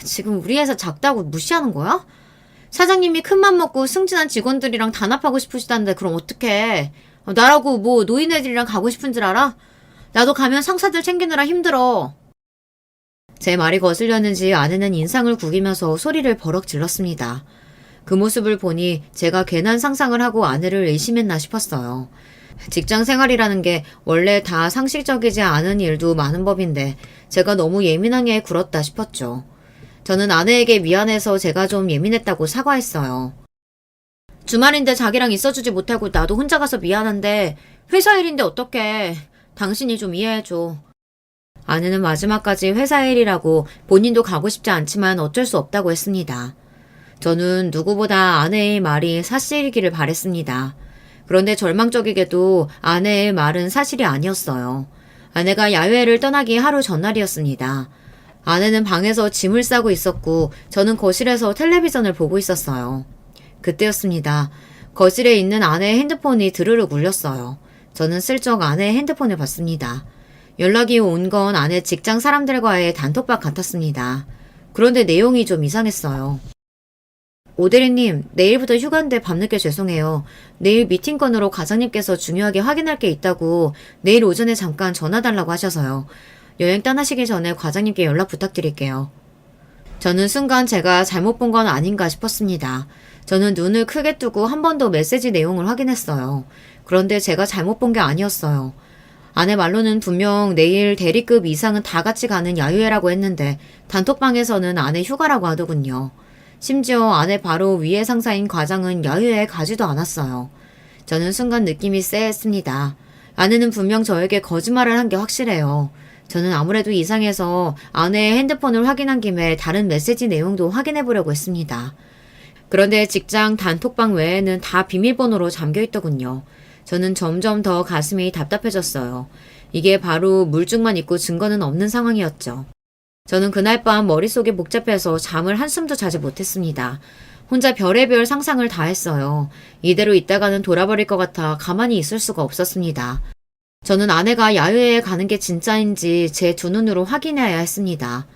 지금 우리 회사 작다고 무시하는 거야? 사장님이 큰맘 먹고 승진한 직원들이랑 단합하고 싶으시다는데 그럼 어떡해. 나라고 뭐 노인애들이랑 가고 싶은 줄 알아? 나도 가면 상사들 챙기느라 힘들어. 제 말이 거슬렸는지 아내는 인상을 구기면서 소리를 버럭 질렀습니다. 그 모습을 보니 제가 괜한 상상을 하고 아내를 의심했나 싶었어요. 직장 생활이라는 게 원래 다 상식적이지 않은 일도 많은 법인데 제가 너무 예민하게 굴었다 싶었죠. 저는 아내에게 미안해서 제가 좀 예민했다고 사과했어요. 주말인데 자기랑 있어주지 못하고 나도 혼자 가서 미안한데 회사 일인데 어떡해. 당신이 좀 이해해줘. 아내는 마지막까지 회사 일이라고 본인도 가고 싶지 않지만 어쩔 수 없다고 했습니다. 저는 누구보다 아내의 말이 사실이기를 바랬습니다. 그런데 절망적이게도 아내의 말은 사실이 아니었어요. 아내가 야외를 떠나기 하루 전날이었습니다. 아내는 방에서 짐을 싸고 있었고 저는 거실에서 텔레비전을 보고 있었어요. 그때였습니다. 거실에 있는 아내의 핸드폰이 드르륵 울렸어요. 저는 슬쩍 아내의 핸드폰을 봤습니다. 연락이 온 건 아내 직장 사람들과의 단톡방 같았습니다. 그런데 내용이 좀 이상했어요. 오대리님, 내일부터 휴가인데 밤늦게 죄송해요. 내일 미팅 건으로 과장님께서 중요하게 확인할 게 있다고 내일 오전에 잠깐 전화 달라고 하셔서요. 여행 떠나시기 전에 과장님께 연락 부탁드릴게요. 저는 순간 제가 잘못 본 건 아닌가 싶었습니다. 저는 눈을 크게 뜨고 한 번 더 메시지 내용을 확인했어요. 그런데 제가 잘못 본 게 아니었어요. 아내 말로는 분명 내일 대리급 이상은 다 같이 가는 야유회라고 했는데 단톡방에서는 아내 휴가라고 하더군요. 심지어 아내 바로 위에 상사인 과장은 야유회에 가지도 않았어요. 저는 순간 느낌이 쎄했습니다. 아내는 분명 저에게 거짓말을 한 게 확실해요. 저는 아무래도 이상해서 아내의 핸드폰을 확인한 김에 다른 메시지 내용도 확인해 보려고 했습니다. 그런데 직장 단톡방 외에는 다 비밀번호로 잠겨있더군요. 저는 점점 더 가슴이 답답해졌어요. 이게 바로 물증만 있고 증거는 없는 상황이었죠. 저는 그날 밤 머릿속이 복잡해서 잠을 한숨도 자지 못했습니다. 혼자 별의별 상상을 다 했어요. 이대로 있다가는 돌아버릴 것 같아 가만히 있을 수가 없었습니다. 저는 아내가 야유회에 가는 게 진짜인지 제 두 눈으로 확인해야 했습니다.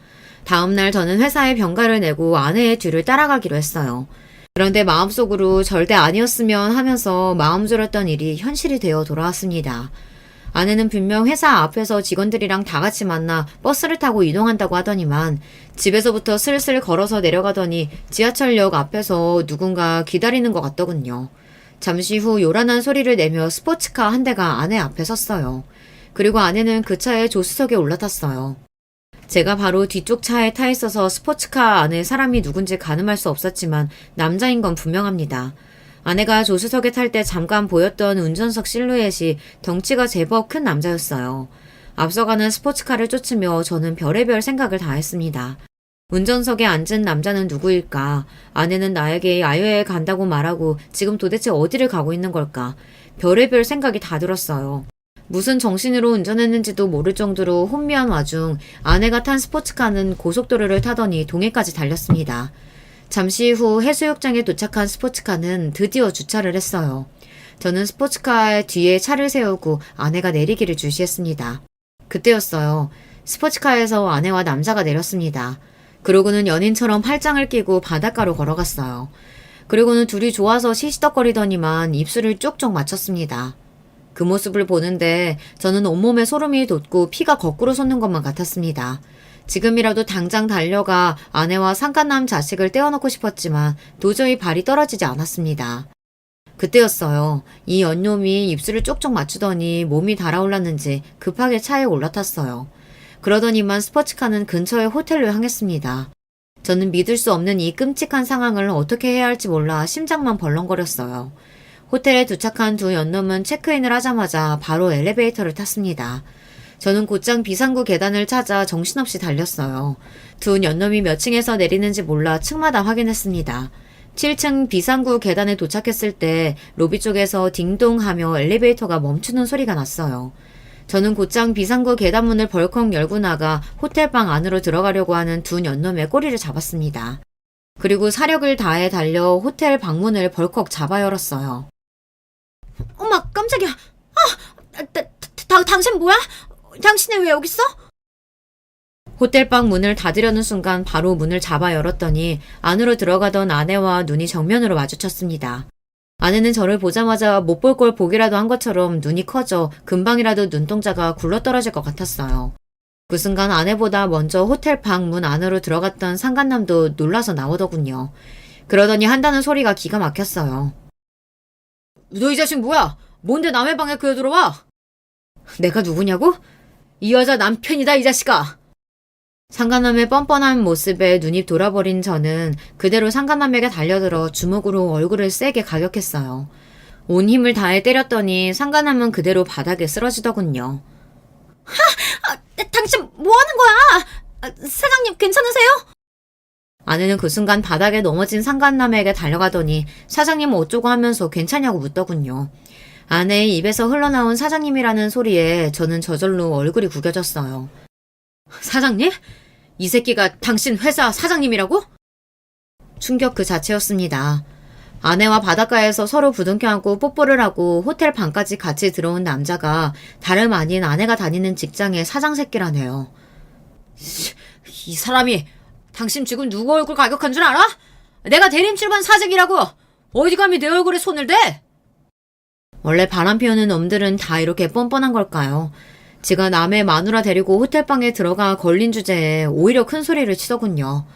다음날 저는 회사에 병가를 내고 아내의 뒤를 따라가기로 했어요. 그런데 마음속으로 절대 아니었으면 하면서 마음 졸였던 일이 현실이 되어 돌아왔습니다. 아내는 분명 회사 앞에서 직원들이랑 다 같이 만나 버스를 타고 이동한다고 하더니만 집에서부터 슬슬 걸어서 내려가더니 지하철역 앞에서 누군가 기다리는 것 같더군요. 잠시 후 요란한 소리를 내며 스포츠카 한 대가 아내 앞에 섰어요. 그리고 아내는 그 차에 조수석에 올라탔어요. 제가 바로 뒤쪽 차에 타 있어서 스포츠카 안에 사람이 누군지 가늠할 수 없었지만 남자인 건 분명합니다. 아내가 조수석에 탈 때 잠깐 보였던 운전석 실루엣이 덩치가 제법 큰 남자였어요. 앞서가는 스포츠카를 쫓으며 저는 별의별 생각을 다 했습니다. 운전석에 앉은 남자는 누구일까? 아내는 나에게 야외에 간다고 말하고 지금 도대체 어디를 가고 있는 걸까? 별의별 생각이 다 들었어요. 무슨 정신으로 운전했는지도 모를 정도로 혼미한 와중 아내가 탄 스포츠카는 고속도로를 타더니 동해까지 달렸습니다. 잠시 후 해수욕장에 도착한 스포츠카는 드디어 주차를 했어요. 저는 스포츠카의 뒤에 차를 세우고 아내가 내리기를 주시했습니다. 그때였어요. 스포츠카에서 아내와 남자가 내렸습니다. 그러고는 연인처럼 팔짱을 끼고 바닷가로 걸어갔어요. 그리고는 둘이 좋아서 시시덕거리더니만 입술을 쪽쪽 맞췄습니다. 그 모습을 보는데 저는 온몸에 소름이 돋고 피가 거꾸로 솟는 것만 같았습니다. 지금이라도 당장 달려가 아내와 상간남 자식을 떼어놓고 싶었지만 도저히 발이 떨어지지 않았습니다. 그때였어요. 이 연놈이 입술을 쪽쪽 맞추더니 몸이 달아올랐는지 급하게 차에 올라탔어요. 그러더니만 스포츠카는 근처의 호텔로 향했습니다. 저는 믿을 수 없는 이 끔찍한 상황을 어떻게 해야 할지 몰라 심장만 벌렁거렸어요. 호텔에 도착한 두 연놈은 체크인을 하자마자 바로 엘리베이터를 탔습니다. 저는 곧장 비상구 계단을 찾아 정신없이 달렸어요. 두 연놈이 몇 층에서 내리는지 몰라 층마다 확인했습니다. 7층 비상구 계단에 도착했을 때 로비 쪽에서 딩동하며 엘리베이터가 멈추는 소리가 났어요. 저는 곧장 비상구 계단문을 벌컥 열고 나가 호텔방 안으로 들어가려고 하는 두 연놈의 꼬리를 잡았습니다. 그리고 사력을 다해 달려 호텔 방문을 벌컥 잡아 열었어요. 엄마, 깜짝이야. 당신 뭐야? 당신이 왜 여기 있어? 호텔방 문을 닫으려는 순간 바로 문을 잡아 열었더니 안으로 들어가던 아내와 눈이 정면으로 마주쳤습니다. 아내는 저를 보자마자 못 볼 걸 보기라도 한 것처럼 눈이 커져 금방이라도 눈동자가 굴러떨어질 것 같았어요. 그 순간 아내보다 먼저 호텔방 문 안으로 들어갔던 상간남도 놀라서 나오더군요. 그러더니 한다는 소리가 기가 막혔어요. 너 이 자식 뭐야? 뭔데 남의 방에 그여 들어와? 내가 누구냐고? 이 여자 남편이다 이 자식아. 상간남의 뻔뻔한 모습에 눈이 돌아버린 저는 그대로 상간남에게 달려들어 주먹으로 얼굴을 세게 가격했어요. 온 힘을 다해 때렸더니 상간남은 그대로 바닥에 쓰러지더군요. 당신 뭐 하는 거야? 사장님 괜찮으세요? 아내는 그 순간 바닥에 넘어진 상간남에게 달려가더니 사장님은 어쩌고 하면서 괜찮냐고 묻더군요. 아내의 입에서 흘러나온 사장님이라는 소리에 저는 저절로 얼굴이 구겨졌어요. 사장님? 이 새끼가 당신 회사 사장님이라고? 충격 그 자체였습니다. 아내와 바닷가에서 서로 부둥켜 안고 뽀뽀를 하고 호텔 방까지 같이 들어온 남자가 다름 아닌 아내가 다니는 직장의 사장 새끼라네요. 이 사람이 당신 지금 누구 얼굴 가격한 줄 알아? 내가 대림출반 사직이라고! 어디 감히 내 얼굴에 손을 대? 원래 바람 피우는 놈들은 다 이렇게 뻔뻔한 걸까요? 지가 남의 마누라 데리고 호텔방에 들어가 걸린 주제에 오히려 큰 소리를 치더군요.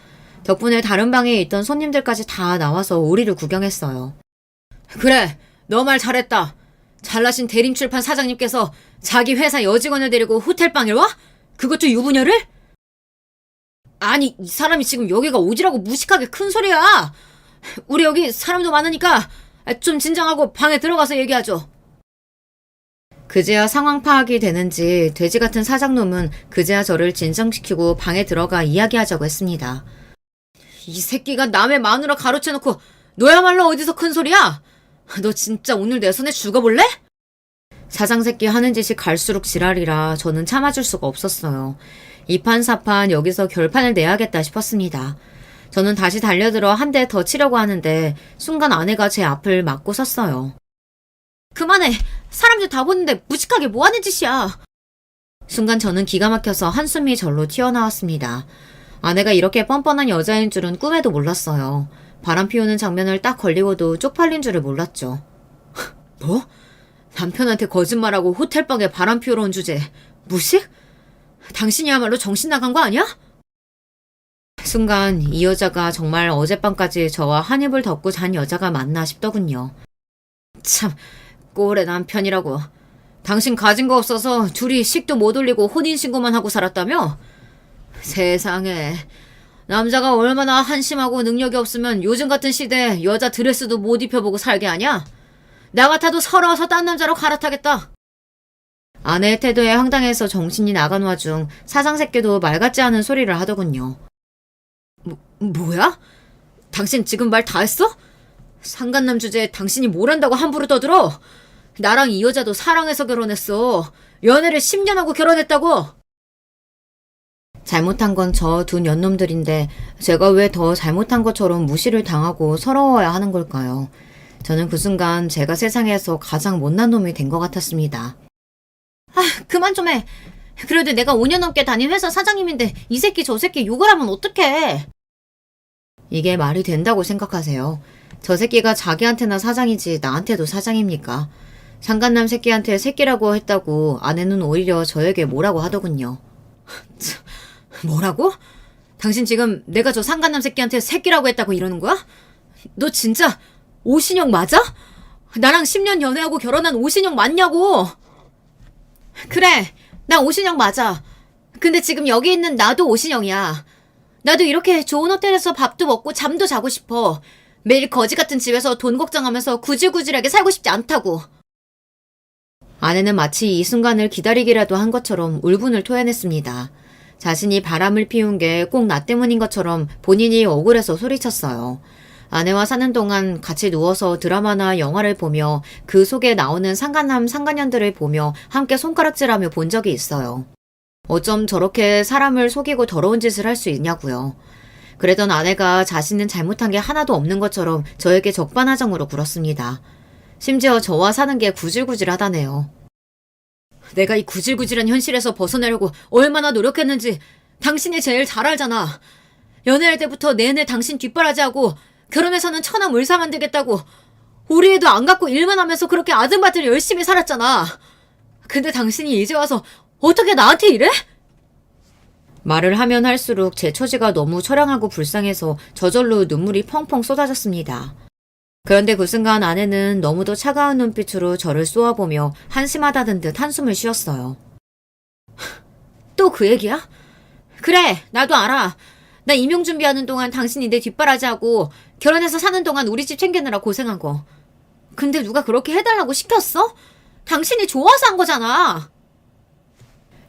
덕분에 다른 방에 있던 손님들까지 다 나와서 우리를 구경했어요. 그래, 너 말 잘했다. 잘나신 대림출판 사장님께서 자기 회사 여직원을 데리고 호텔방에 와? 그것도 유부녀를? 아니, 이 사람이 지금 여기가 오지라고 무식하게 큰 소리야. 우리 여기 사람도 많으니까 좀 진정하고 방에 들어가서 얘기하죠. 그제야 상황 파악이 되는지 돼지 같은 사장놈은 그제야 저를 진정시키고 방에 들어가 이야기하자고 했습니다. 이 새끼가 남의 마누라 가로채놓고 너야말로 어디서 큰 소리야? 너 진짜 오늘 내 손에 죽어볼래? 사장 새끼 하는 짓이 갈수록 지랄이라 저는 참아줄 수가 없었어요. 이판사판 여기서 결판을 내야겠다 싶었습니다. 저는 다시 달려들어 한 대 더 치려고 하는데 순간 아내가 제 앞을 막고 섰어요. 그만해. 사람들 다 보는데 무식하게 뭐 하는 짓이야. 순간 저는 기가 막혀서 한숨이 절로 튀어나왔습니다. 아내가 이렇게 뻔뻔한 여자인 줄은 꿈에도 몰랐어요. 바람 피우는 장면을 딱 걸리고도 쪽팔린 줄을 몰랐죠. 뭐? 남편한테 거짓말하고 호텔방에 바람 피우러 온 주제 무식? 당신이야말로 정신 나간 거 아니야? 순간 이 여자가 정말 어젯밤까지 저와 한 입을 덮고 잔 여자가 맞나 싶더군요. 참, 꼴의 남편이라고. 당신 가진 거 없어서 둘이 식도 못 올리고 혼인신고만 하고 살았다며? 세상에, 남자가 얼마나 한심하고 능력이 없으면 요즘 같은 시대에 여자 드레스도 못 입혀보고 살게 하냐? 나 같아도 서러워서 딴 남자로 갈아타겠다. 아내의 태도에 황당해서 정신이 나간 와중 사장 새끼도 말 같지 않은 소리를 하더군요. 뭐야? 당신 지금 말 다 했어? 상간남 주제에 당신이 뭘 한다고 함부로 떠들어? 나랑 이 여자도 사랑해서 결혼했어. 연애를 10년 하고 결혼했다고. 잘못한 건 저 두 년놈들인데 제가 왜 더 잘못한 것처럼 무시를 당하고 서러워야 하는 걸까요? 저는 그 순간 제가 세상에서 가장 못난 놈이 된 것 같았습니다. 그만 좀 해. 그래도 내가 5년 넘게 다닌 회사 사장님인데 이 새끼 저 새끼 욕을 하면 어떡해. 이게 말이 된다고 생각하세요? 저 새끼가 자기한테나 사장이지 나한테도 사장입니까? 상간남 새끼한테 새끼라고 했다고 아내는 오히려 저에게 뭐라고 하더군요. 뭐라고? 당신 지금 내가 저 상간남 새끼한테 새끼라고 했다고 이러는 거야? 너 진짜 오신영 맞아? 나랑 10년 연애하고 결혼한 오신영 맞냐고? 그래, 나 오신영 맞아. 근데 지금 여기 있는 나도 오신영이야. 나도 이렇게 좋은 호텔에서 밥도 먹고 잠도 자고 싶어. 매일 거지 같은 집에서 돈 걱정하면서 구질구질하게 살고 싶지 않다고. 아내는 마치 이 순간을 기다리기라도 한 것처럼 울분을 토해냈습니다. 자신이 바람을 피운 게 꼭 나 때문인 것처럼 본인이 억울해서 소리쳤어요. 아내와 사는 동안 같이 누워서 드라마나 영화를 보며 그 속에 나오는 상간남 상간년들을 보며 함께 손가락질하며 본 적이 있어요. 어쩜 저렇게 사람을 속이고 더러운 짓을 할 수 있냐고요. 그러던 아내가 자신은 잘못한 게 하나도 없는 것처럼 저에게 적반하장으로 굴었습니다. 심지어 저와 사는 게 구질구질하다네요. 내가 이 구질구질한 현실에서 벗어나려고 얼마나 노력했는지 당신이 제일 잘 알잖아. 연애할 때부터 내내 당신 뒷바라지하고 결혼해서는 천하물사만 되겠다고 우리 애도 안 갖고 일만 하면서 그렇게 아등바등 열심히 살았잖아. 근데 당신이 이제 와서 어떻게 나한테 이래? 말을 하면 할수록 제 처지가 너무 처량하고 불쌍해서 저절로 눈물이 펑펑 쏟아졌습니다. 그런데 그 순간 아내는 너무도 차가운 눈빛으로 저를 쏘아보며 한심하다는 듯 한숨을 쉬었어요. 또 그 얘기야? 그래, 나도 알아. 나 임용 준비하는 동안 당신이 내 뒷바라지하고 결혼해서 사는 동안 우리 집 챙기느라 고생한 거. 근데 누가 그렇게 해달라고 시켰어? 당신이 좋아서 한 거잖아.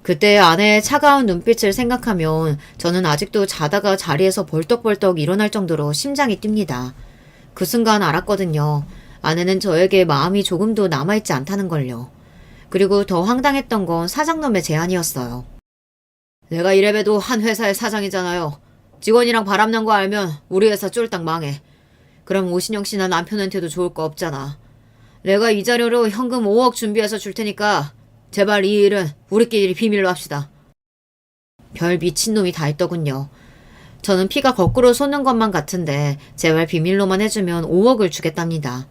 그때 아내의 차가운 눈빛을 생각하면 저는 아직도 자다가 자리에서 벌떡벌떡 일어날 정도로 심장이 뜁니다. 그 순간 알았거든요. 아내는 저에게 마음이 조금도 남아있지 않다는 걸요. 그리고 더 황당했던 건 사장놈의 제안이었어요. 내가 이래봬도 한 회사의 사장이잖아요. 직원이랑 바람난 거 알면 우리 회사 쫄딱 망해. 그럼 오신영 씨나 남편한테도 좋을 거 없잖아. 내가 이 자료로 현금 5억 준비해서 줄 테니까 제발 이 일은 우리끼리 비밀로 합시다. 별 미친놈이 다 있더군요. 저는 피가 거꾸로 솟는 것만 같은데 제발 비밀로만 해주면 5억을 주겠답니다.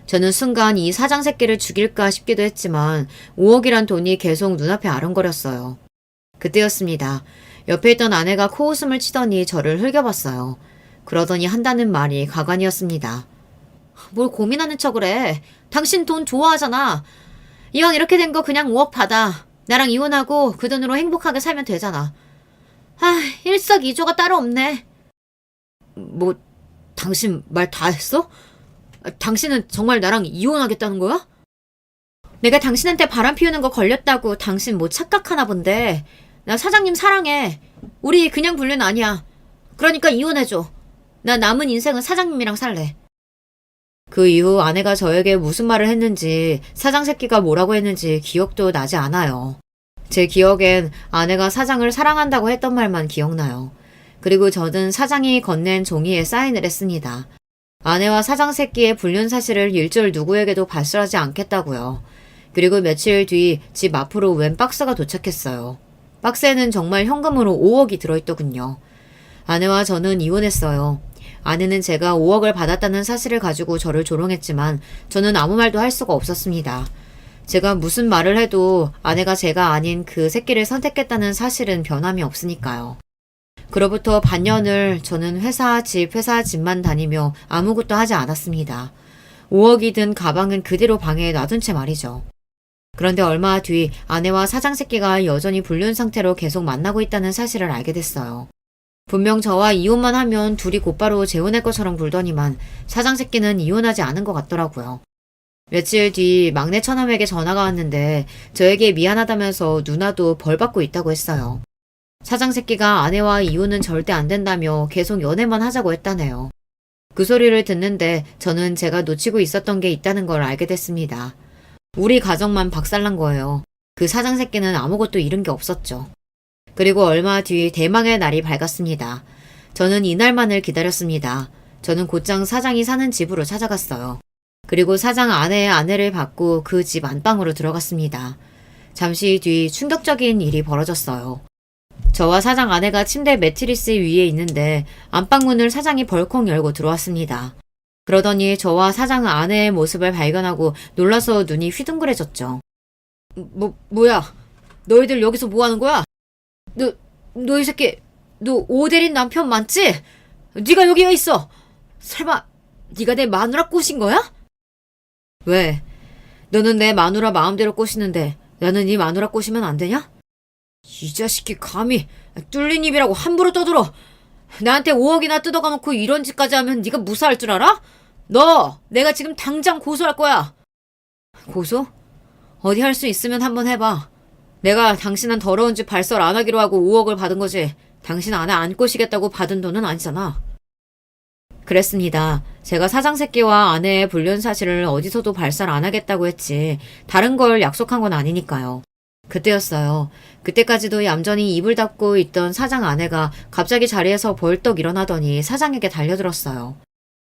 저는 순간 이 사장 새끼를 죽일까 싶기도 했지만 5억이란 돈이 계속 눈앞에 아른거렸어요. 그때였습니다. 옆에 있던 아내가 코웃음을 치더니 저를 흘겨봤어요. 그러더니 한다는 말이 가관이었습니다. 뭘 고민하는 척을 해. 당신 돈 좋아하잖아. 이왕 이렇게 된 거 그냥 5억 받아. 나랑 이혼하고 그 돈으로 행복하게 살면 되잖아. 일석이조가 따로 없네. 뭐, 당신 말 다 했어? 당신은 정말 나랑 이혼하겠다는 거야? 내가 당신한테 바람 피우는 거 걸렸다고 당신 뭐 착각하나 본데. 나 사장님 사랑해. 우리 그냥 불륜 아니야. 그러니까 이혼해줘. 나 남은 인생은 사장님이랑 살래. 그 이후 아내가 저에게 무슨 말을 했는지 사장 새끼가 뭐라고 했는지 기억도 나지 않아요. 제 기억엔 아내가 사장을 사랑한다고 했던 말만 기억나요. 그리고 저는 사장이 건넨 종이에 사인을 했습니다. 아내와 사장 새끼의 불륜 사실을 일절 누구에게도 발설하지 않겠다고요. 그리고 며칠 뒤 집 앞으로 웬 박스가 도착했어요. 박스에는 정말 현금으로 5억이 들어있더군요. 아내와 저는 이혼했어요. 아내는 제가 5억을 받았다는 사실을 가지고 저를 조롱했지만 저는 아무 말도 할 수가 없었습니다. 제가 무슨 말을 해도 아내가 제가 아닌 그 새끼를 선택했다는 사실은 변함이 없으니까요. 그로부터 반년을 저는 회사 집만 다니며 아무것도 하지 않았습니다. 5억이 든 가방은 그대로 방에 놔둔 채 말이죠. 그런데 얼마 뒤 아내와 사장 새끼가 여전히 불륜 상태로 계속 만나고 있다는 사실을 알게 됐어요. 분명 저와 이혼만 하면 둘이 곧바로 재혼할 것처럼 굴더니만 사장 새끼는 이혼하지 않은 것 같더라고요. 며칠 뒤 막내 처남에게 전화가 왔는데 저에게 미안하다면서 누나도 벌 받고 있다고 했어요. 사장 새끼가 아내와 이혼은 절대 안 된다며 계속 연애만 하자고 했다네요. 그 소리를 듣는데 저는 제가 놓치고 있었던 게 있다는 걸 알게 됐습니다. 우리 가정만 박살난 거예요. 그 사장 새끼는 아무것도 잃은 게 없었죠. 그리고 얼마 뒤 대망의 날이 밝았습니다. 저는 이날만을 기다렸습니다. 저는 곧장 사장이 사는 집으로 찾아갔어요. 그리고 사장 아내의 아내를 받고 그 집 안방으로 들어갔습니다. 잠시 뒤 충격적인 일이 벌어졌어요. 저와 사장 아내가 침대 매트리스 위에 있는데 안방문을 사장이 벌컥 열고 들어왔습니다. 그러더니 저와 사장 아내의 모습을 발견하고 놀라서 눈이 휘둥그레졌죠. 뭐야? 너희들 여기서 뭐 하는 거야? 너 이 새끼, 너 오대린 남편 맞지? 네가 여기 왜 있어? 설마 네가 내 마누라 꼬신 거야? 왜? 너는 내 마누라 마음대로 꼬시는데 나는 네 마누라 꼬시면 안 되냐? 이 자식이 감히 뚫린 입이라고 함부로 떠들어. 나한테 5억이나 뜯어가놓고 이런 짓까지 하면 네가 무사할 줄 알아? 너 내가 지금 당장 고소할 거야. 고소? 어디 할 수 있으면 한번 해봐. 내가 당신은 더러운 짓 발설 안 하기로 하고 5억을 받은 거지. 당신 아내 안 꼬시겠다고 받은 돈은 아니잖아. 그랬습니다. 제가 사장 새끼와 아내의 불륜 사실을 어디서도 발설 안 하겠다고 했지. 다른 걸 약속한 건 아니니까요. 그때였어요. 그때까지도 얌전히 입을 닫고 있던 사장 아내가 갑자기 자리에서 벌떡 일어나더니 사장에게 달려들었어요.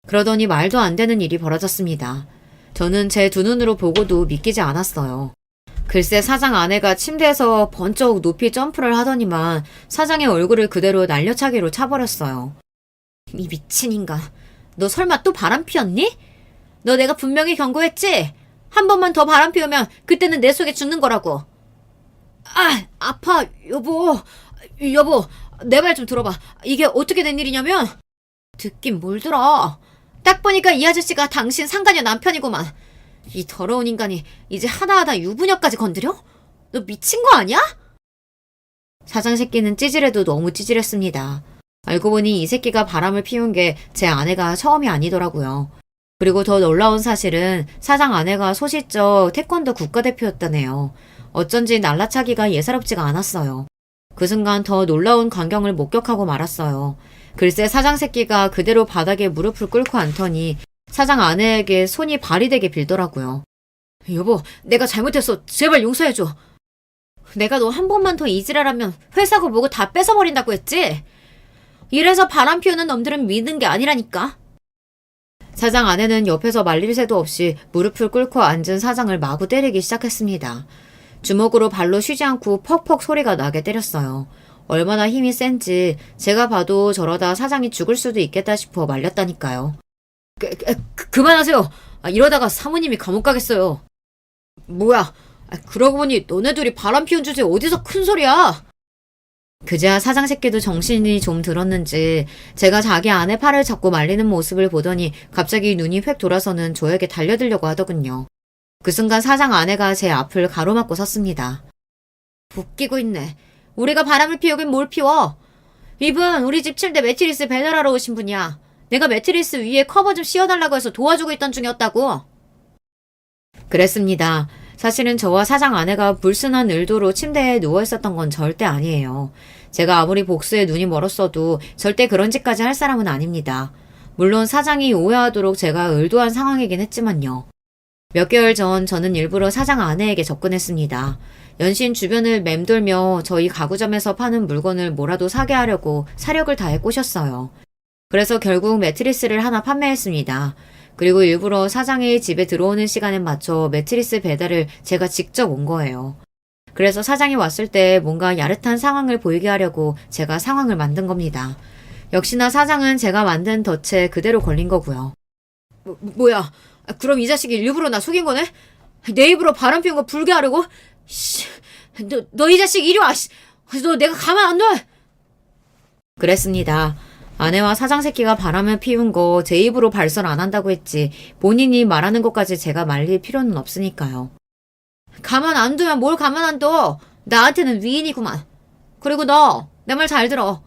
그러더니 말도 안 되는 일이 벌어졌습니다. 저는 제 두 눈으로 보고도 믿기지 않았어요. 글쎄 사장 아내가 침대에서 번쩍 높이 점프를 하더니만 사장의 얼굴을 그대로 날려차기로 차버렸어요. 이 미친 인간. 너 설마 또 바람 피웠니? 너 내가 분명히 경고했지? 한 번만 더 바람 피우면 그때는 내 속에 죽는 거라고. 아, 아파, 여보. 여보, 내 말 좀 들어봐. 이게 어떻게 된 일이냐면, 듣긴 뭘 들어. 딱 보니까 이 아저씨가 당신 상간녀 남편이구만. 이 더러운 인간이 이제 하나하나 유부녀까지 건드려? 너 미친 거 아니야? 사장 새끼는 찌질해도 너무 찌질했습니다. 알고 보니 이 새끼가 바람을 피운 게 제 아내가 처음이 아니더라고요. 그리고 더 놀라운 사실은 사장 아내가 소시적 태권도 국가대표였다네요. 어쩐지 날라차기가 예사롭지가 않았어요. 그 순간 더 놀라운 광경을 목격하고 말았어요. 글쎄 사장 새끼가 그대로 바닥에 무릎을 꿇고 앉더니 사장 아내에게 손이 발이 되게 빌더라고요. 여보, 내가 잘못했어. 제발 용서해줘. 내가 너 한 번만 더 이지랄하면 회사고 뭐고 다 뺏어버린다고 했지? 이래서 바람 피우는 놈들은 믿는 게 아니라니까. 사장 아내는 옆에서 말릴 새도 없이 무릎을 꿇고 앉은 사장을 마구 때리기 시작했습니다. 주먹으로 발로 쉬지 않고 퍽퍽 소리가 나게 때렸어요. 얼마나 힘이 센지 제가 봐도 저러다 사장이 죽을 수도 있겠다 싶어 말렸다니까요. 그만하세요. 이러다가 사모님이 감옥 가겠어요. 뭐야? 그러고 보니 너네 둘이 바람 피운 주제에 어디서 큰 소리야? 그제야 사장 새끼도 정신이 좀 들었는지 제가 자기 아내 팔을 잡고 말리는 모습을 보더니 갑자기 눈이 획 돌아서는 저에게 달려들려고 하더군요. 그 순간 사장 아내가 제 앞을 가로막고 섰습니다. 웃기고 있네. 우리가 바람을 피우긴 뭘 피워. 이분 우리 집 침대 매트리스 배달하러 오신 분이야. 내가 매트리스 위에 커버 좀 씌워달라고 해서 도와주고 있던 중이었다고. 그랬습니다. 사실은 저와 사장 아내가 불순한 의도로 침대에 누워있었던 건 절대 아니에요. 제가 아무리 복수에 눈이 멀었어도 절대 그런 짓까지 할 사람은 아닙니다. 물론 사장이 오해하도록 제가 의도한 상황이긴 했지만요. 몇 개월 전 저는 일부러 사장 아내에게 접근했습니다. 연신 주변을 맴돌며 저희 가구점에서 파는 물건을 뭐라도 사게 하려고 사력을 다해 꼬셨어요. 그래서 결국 매트리스를 하나 판매했습니다. 그리고 일부러 사장이 집에 들어오는 시간에 맞춰 매트리스 배달을 제가 직접 온 거예요. 그래서 사장이 왔을 때 뭔가 야릇한 상황을 보이게 하려고 제가 상황을 만든 겁니다. 역시나 사장은 제가 만든 덫에 그대로 걸린 거고요. 뭐야? 그럼 이 자식이 일부러 나 속인 거네? 내 입으로 바람 피운 거 불게 하려고? 너 이 자식 이리 와! 너 내가 가만 안 둬! 그랬습니다. 아내와 사장 새끼가 바람을 피운 거 제 입으로 발설 안 한다고 했지 본인이 말하는 것까지 제가 말릴 필요는 없으니까요. 가만 안 두면 뭘 가만 안 둬. 나한테는 위인이구만. 그리고 너 내 말 잘 들어.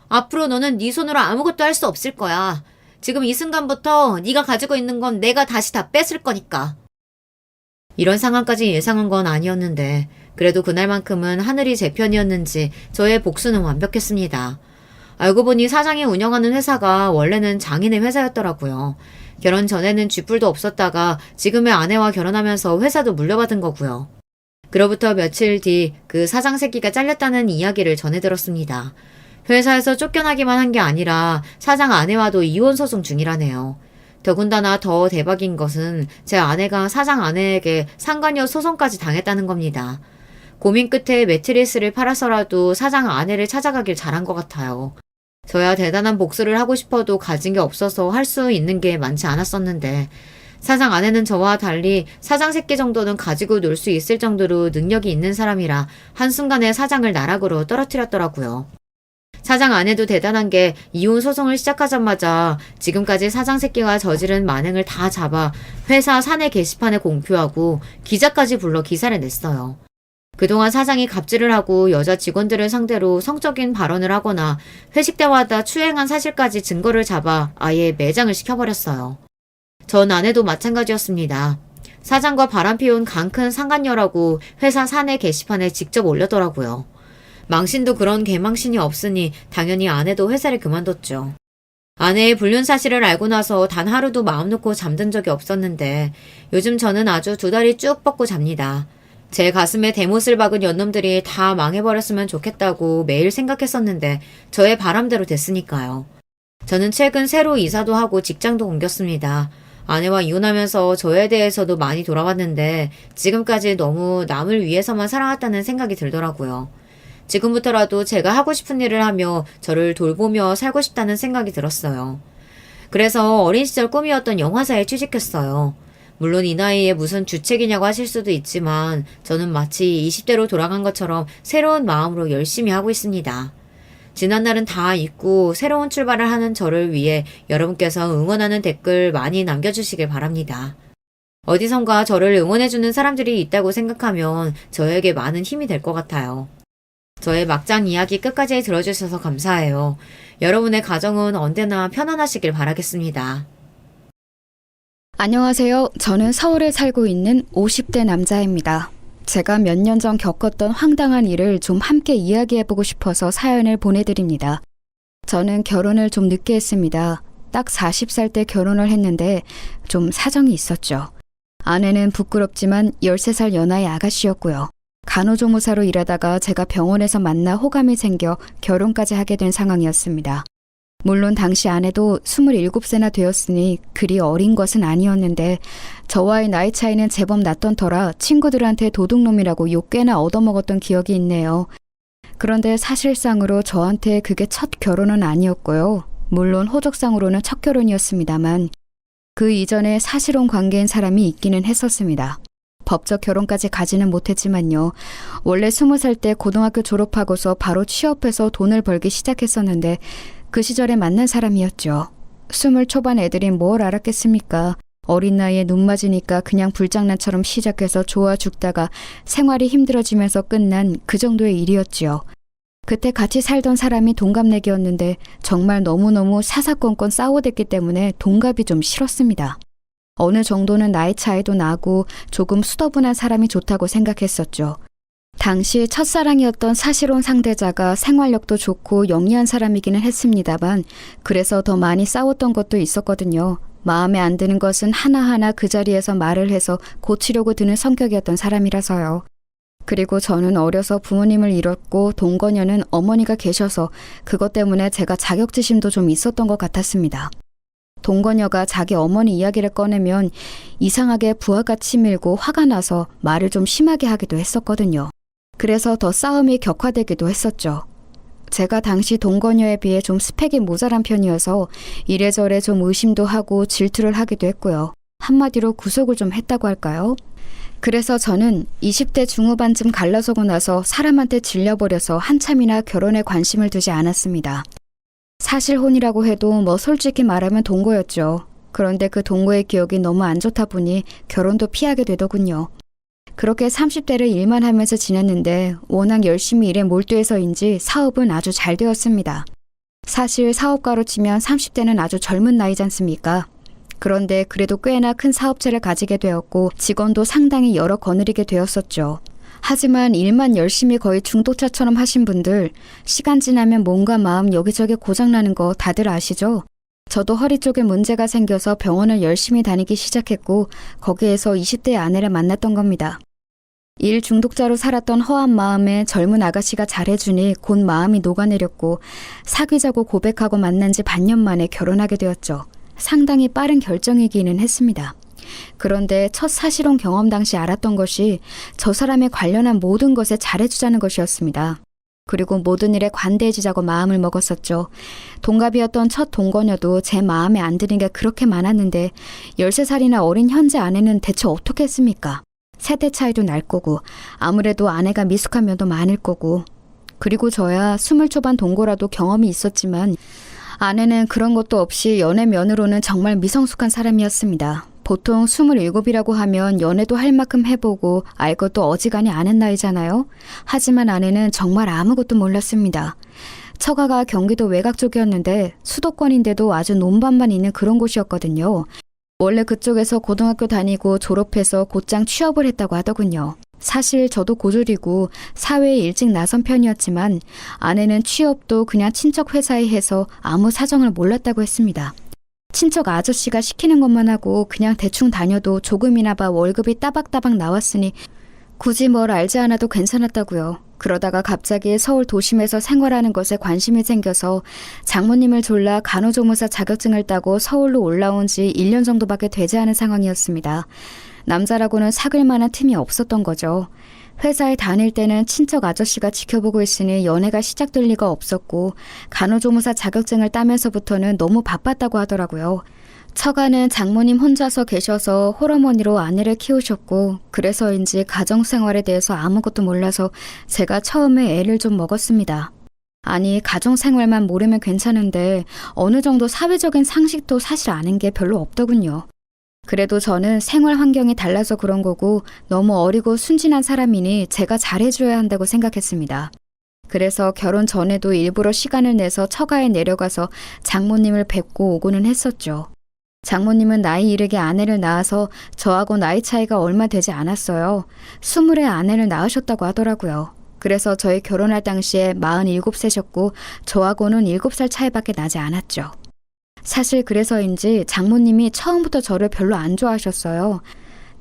앞으로 너는 네 손으로 아무것도 할 수 없을 거야. 지금 이 순간부터 네가 가지고 있는 건 내가 다시 다 뺏을 거니까. 이런 상황까지 예상한 건 아니었는데 그래도 그날만큼은 하늘이 제 편이었는지 저의 복수는 완벽했습니다. 알고 보니 사장이 운영하는 회사가 원래는 장인의 회사였더라고요. 결혼 전에는 쥐뿔도 없었다가 지금의 아내와 결혼하면서 회사도 물려받은 거고요. 그로부터 며칠 뒤 그 사장 새끼가 잘렸다는 이야기를 전해 들었습니다. 회사에서 쫓겨나기만 한 게 아니라 사장 아내와도 이혼 소송 중이라네요. 더군다나 더 대박인 것은 제 아내가 사장 아내에게 상간녀 소송까지 당했다는 겁니다. 고민 끝에 매트리스를 팔아서라도 사장 아내를 찾아가길 잘한 것 같아요. 저야 대단한 복수를 하고 싶어도 가진 게 없어서 할 수 있는 게 많지 않았었는데 사장 아내는 저와 달리 사장 새끼 정도는 가지고 놀 수 있을 정도로 능력이 있는 사람이라 한순간에 사장을 나락으로 떨어뜨렸더라고요. 사장 아내도 대단한 게 이혼 소송을 시작하자마자 지금까지 사장 새끼가 저지른 만행을 다 잡아 회사 사내 게시판에 공표하고 기자까지 불러 기사를 냈어요. 그동안 사장이 갑질을 하고 여자 직원들을 상대로 성적인 발언을 하거나 회식 때마다 추행한 사실까지 증거를 잡아 아예 매장을 시켜버렸어요. 전 아내도 마찬가지였습니다. 사장과 바람피운 강큰 상간녀라고 회사 사내 게시판에 직접 올렸더라고요. 망신도 그런 개망신이 없으니 당연히 아내도 회사를 그만뒀죠. 아내의 불륜 사실을 알고 나서 단 하루도 마음 놓고 잠든 적이 없었는데 요즘 저는 아주 두 다리 쭉 뻗고 잡니다. 제 가슴에 대못을 박은 연놈들이 다 망해버렸으면 좋겠다고 매일 생각했었는데 저의 바람대로 됐으니까요. 저는 최근 새로 이사도 하고 직장도 옮겼습니다. 아내와 이혼하면서 저에 대해서도 많이 돌아봤는데 지금까지 너무 남을 위해서만 살아왔다는 생각이 들더라고요. 지금부터라도 제가 하고 싶은 일을 하며 저를 돌보며 살고 싶다는 생각이 들었어요. 그래서 어린 시절 꿈이었던 영화사에 취직했어요. 물론 이 나이에 무슨 주책이냐고 하실 수도 있지만 저는 마치 20대로 돌아간 것처럼 새로운 마음으로 열심히 하고 있습니다. 지난 날은 다 잊고 새로운 출발을 하는 저를 위해 여러분께서 응원하는 댓글 많이 남겨주시길 바랍니다. 어디선가 저를 응원해주는 사람들이 있다고 생각하면 저에게 많은 힘이 될 것 같아요. 저의 막장 이야기 끝까지 들어주셔서 감사해요. 여러분의 가정은 언제나 편안하시길 바라겠습니다. 안녕하세요. 저는 서울에 살고 있는 50대 남자입니다. 제가 몇 년 전 겪었던 황당한 일을 좀 함께 이야기해보고 싶어서 사연을 보내드립니다. 저는 결혼을 좀 늦게 했습니다. 딱 40살 때 결혼을 했는데 좀 사정이 있었죠. 아내는 부끄럽지만 13살 연하의 아가씨였고요. 간호조무사로 일하다가 제가 병원에서 만나 호감이 생겨 결혼까지 하게 된 상황이었습니다. 물론 당시 아내도 27세나 되었으니 그리 어린 것은 아니었는데 저와의 나이 차이는 제법 났던 터라 친구들한테 도둑놈이라고 욕 꽤나 얻어먹었던 기억이 있네요. 그런데 사실상으로 저한테 그게 첫 결혼은 아니었고요. 물론 호적상으로는 첫 결혼이었습니다만 그 이전에 사실혼 관계인 사람이 있기는 했었습니다. 법적 결혼까지 가지는 못했지만요. 원래 20살 때 고등학교 졸업하고서 바로 취업해서 돈을 벌기 시작했었는데 그 시절에 만난 사람이었죠. 20 초반 애들이 뭘 알았겠습니까? 어린 나이에 눈 맞으니까 그냥 불장난처럼 시작해서 좋아 죽다가 생활이 힘들어지면서 끝난 그 정도의 일이었지요. 그때 같이 살던 사람이 동갑내기였는데 정말 너무너무 사사건건 싸워댔기 때문에 동갑이 좀 싫었습니다. 어느 정도는 나이 차이도 나고 조금 수더분한 사람이 좋다고 생각했었죠. 당시 첫사랑이었던 사실혼 상대자가 생활력도 좋고 영리한 사람이기는 했습니다만 그래서 더 많이 싸웠던 것도 있었거든요. 마음에 안 드는 것은 하나하나 그 자리에서 말을 해서 고치려고 드는 성격이었던 사람이라서요. 그리고 저는 어려서 부모님을 잃었고 동거녀는 어머니가 계셔서 그것 때문에 제가 자격지심도 좀 있었던 것 같았습니다. 동거녀가 자기 어머니 이야기를 꺼내면 이상하게 부하가 치밀고 화가 나서 말을 좀 심하게 하기도 했었거든요. 그래서 더 싸움이 격화되기도 했었죠. 제가 당시 동거녀에 비해 좀 스펙이 모자란 편이어서 이래저래 좀 의심도 하고 질투를 하기도 했고요. 한마디로 구속을 좀 했다고 할까요? 그래서 저는 20대 중후반쯤 갈라서고 나서 사람한테 질려버려서 한참이나 결혼에 관심을 두지 않았습니다. 사실혼이라고 해도 뭐 솔직히 말하면 동거였죠. 그런데 그 동거의 기억이 너무 안 좋다 보니 결혼도 피하게 되더군요. 그렇게 30대를 일만 하면서 지냈는데 워낙 열심히 일에 몰두해서인지 사업은 아주 잘 되었습니다. 사실 사업가로 치면 30대는 아주 젊은 나이지 않습니까? 그런데 그래도 꽤나 큰 사업체를 가지게 되었고 직원도 상당히 여러 거느리게 되었었죠. 하지만 일만 열심히 거의 중도차처럼 하신 분들 시간 지나면 몸과 마음 여기저기 고장나는 거 다들 아시죠? 저도 허리 쪽에 문제가 생겨서 병원을 열심히 다니기 시작했고 거기에서 20대 아내를 만났던 겁니다. 일 중독자로 살았던 허한 마음에 젊은 아가씨가 잘해주니 곧 마음이 녹아내렸고 사귀자고 고백하고 만난 지 반년 만에 결혼하게 되었죠. 상당히 빠른 결정이기는 했습니다. 그런데 첫 사실혼 경험 당시 알았던 것이 저 사람에 관련한 모든 것에 잘해주자는 것이었습니다. 그리고 모든 일에 관대해지자고 마음을 먹었었죠. 동갑이었던 첫 동거녀도 제 마음에 안 드는 게 그렇게 많았는데 13살이나 어린 현재 아내는 대체 어떻게 했습니까? 세대 차이도 날 거고 아무래도 아내가 미숙한 면도 많을 거고 그리고 저야 20 초반 동거라도 경험이 있었지만 아내는 그런 것도 없이 연애 면으로는 정말 미성숙한 사람이었습니다. 보통 27이라고 하면 연애도 할 만큼 해보고 알 것도 어지간히 아는 나이잖아요. 하지만 아내는 정말 아무것도 몰랐습니다. 처가가 경기도 외곽 쪽이었는데 수도권인데도 아주 논밭만 있는 그런 곳이었거든요. 원래 그쪽에서 고등학교 다니고 졸업해서 곧장 취업을 했다고 하더군요. 사실 저도 고졸이고 사회에 일찍 나선 편이었지만 아내는 취업도 그냥 친척 회사에 해서 아무 사정을 몰랐다고 했습니다. 친척 아저씨가 시키는 것만 하고 그냥 대충 다녀도 조금이나 봐 월급이 따박따박 나왔으니 굳이 뭘 알지 않아도 괜찮았다고요. 그러다가 갑자기 서울 도심에서 생활하는 것에 관심이 생겨서 장모님을 졸라 간호조무사 자격증을 따고 서울로 올라온 지 1년 정도밖에 되지 않은 상황이었습니다. 남자라고는 사귈 만한 틈이 없었던 거죠. 회사에 다닐 때는 친척 아저씨가 지켜보고 있으니 연애가 시작될 리가 없었고 간호조무사 자격증을 따면서부터는 너무 바빴다고 하더라고요. 처가는 장모님 혼자서 계셔서 홀어머니로 아내를 키우셨고 그래서인지 가정생활에 대해서 아무것도 몰라서 제가 처음에 애를 좀 먹었습니다. 아니 가정생활만 모르면 괜찮은데 어느 정도 사회적인 상식도 사실 아는 게 별로 없더군요. 그래도 저는 생활 환경이 달라서 그런 거고 너무 어리고 순진한 사람이니 제가 잘해줘야 한다고 생각했습니다. 그래서 결혼 전에도 일부러 시간을 내서 처가에 내려가서 장모님을 뵙고 오고는 했었죠. 장모님은 나이 이르게 아내를 낳아서 저하고 나이 차이가 얼마 되지 않았어요. 20에 아내를 낳으셨다고 하더라고요. 그래서 저희 결혼할 당시에 47세셨고 저하고는 7살 차이밖에 나지 않았죠. 사실 그래서인지 장모님이 처음부터 저를 별로 안 좋아하셨어요.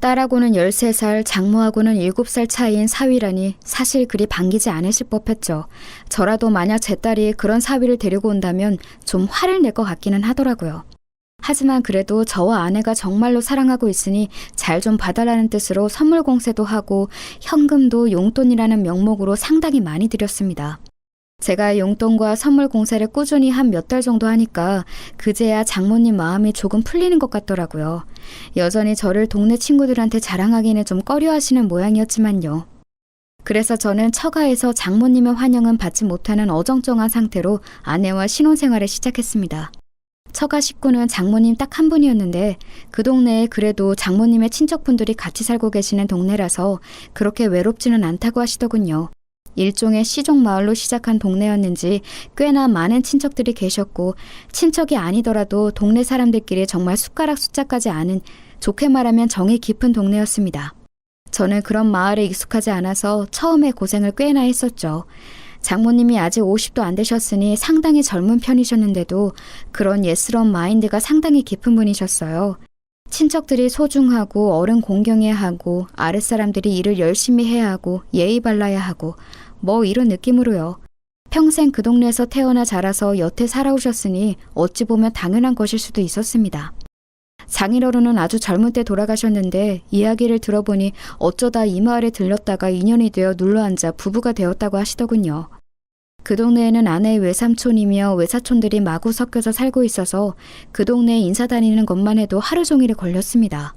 딸하고는 13살, 장모하고는 7살 차이인 사위라니 사실 그리 반기지 않으실 법했죠. 저라도 만약 제 딸이 그런 사위를 데리고 온다면 좀 화를 낼 것 같기는 하더라고요. 하지만 그래도 저와 아내가 정말로 사랑하고 있으니 잘 좀 봐달라는 뜻으로 선물 공세도 하고 현금도 용돈이라는 명목으로 상당히 많이 드렸습니다. 제가 용돈과 선물 공세를 꾸준히 한 몇 달 정도 하니까 그제야 장모님 마음이 조금 풀리는 것 같더라고요. 여전히 저를 동네 친구들한테 자랑하기는 좀 꺼려하시는 모양이었지만요. 그래서 저는 처가에서 장모님의 환영은 받지 못하는 어정쩡한 상태로 아내와 신혼생활을 시작했습니다. 처가 식구는 장모님 딱 한 분이었는데 그 동네에 그래도 장모님의 친척분들이 같이 살고 계시는 동네라서 그렇게 외롭지는 않다고 하시더군요. 일종의 시종 마을로 시작한 동네였는지 꽤나 많은 친척들이 계셨고 친척이 아니더라도 동네 사람들끼리 정말 숟가락 숫자까지 아는 좋게 말하면 정이 깊은 동네였습니다. 저는 그런 마을에 익숙하지 않아서 처음에 고생을 꽤나 했었죠. 장모님이 아직 50도 안 되셨으니 상당히 젊은 편이셨는데도 그런 예스러운 마인드가 상당히 깊은 분이셨어요. 친척들이 소중하고 어른 공경해야 하고 아랫사람들이 일을 열심히 해야 하고 예의 발라야 하고 뭐 이런 느낌으로요. 평생 그 동네에서 태어나 자라서 여태 살아오셨으니 어찌 보면 당연한 것일 수도 있었습니다. 장인어른은 아주 젊은 때 돌아가셨는데 이야기를 들어보니 어쩌다 이 마을에 들렀다가 인연이 되어 눌러앉아 부부가 되었다고 하시더군요. 그 동네에는 아내의 외삼촌이며 외사촌들이 마구 섞여서 살고 있어서 그 동네에 인사 다니는 것만 해도 하루 종일이 걸렸습니다.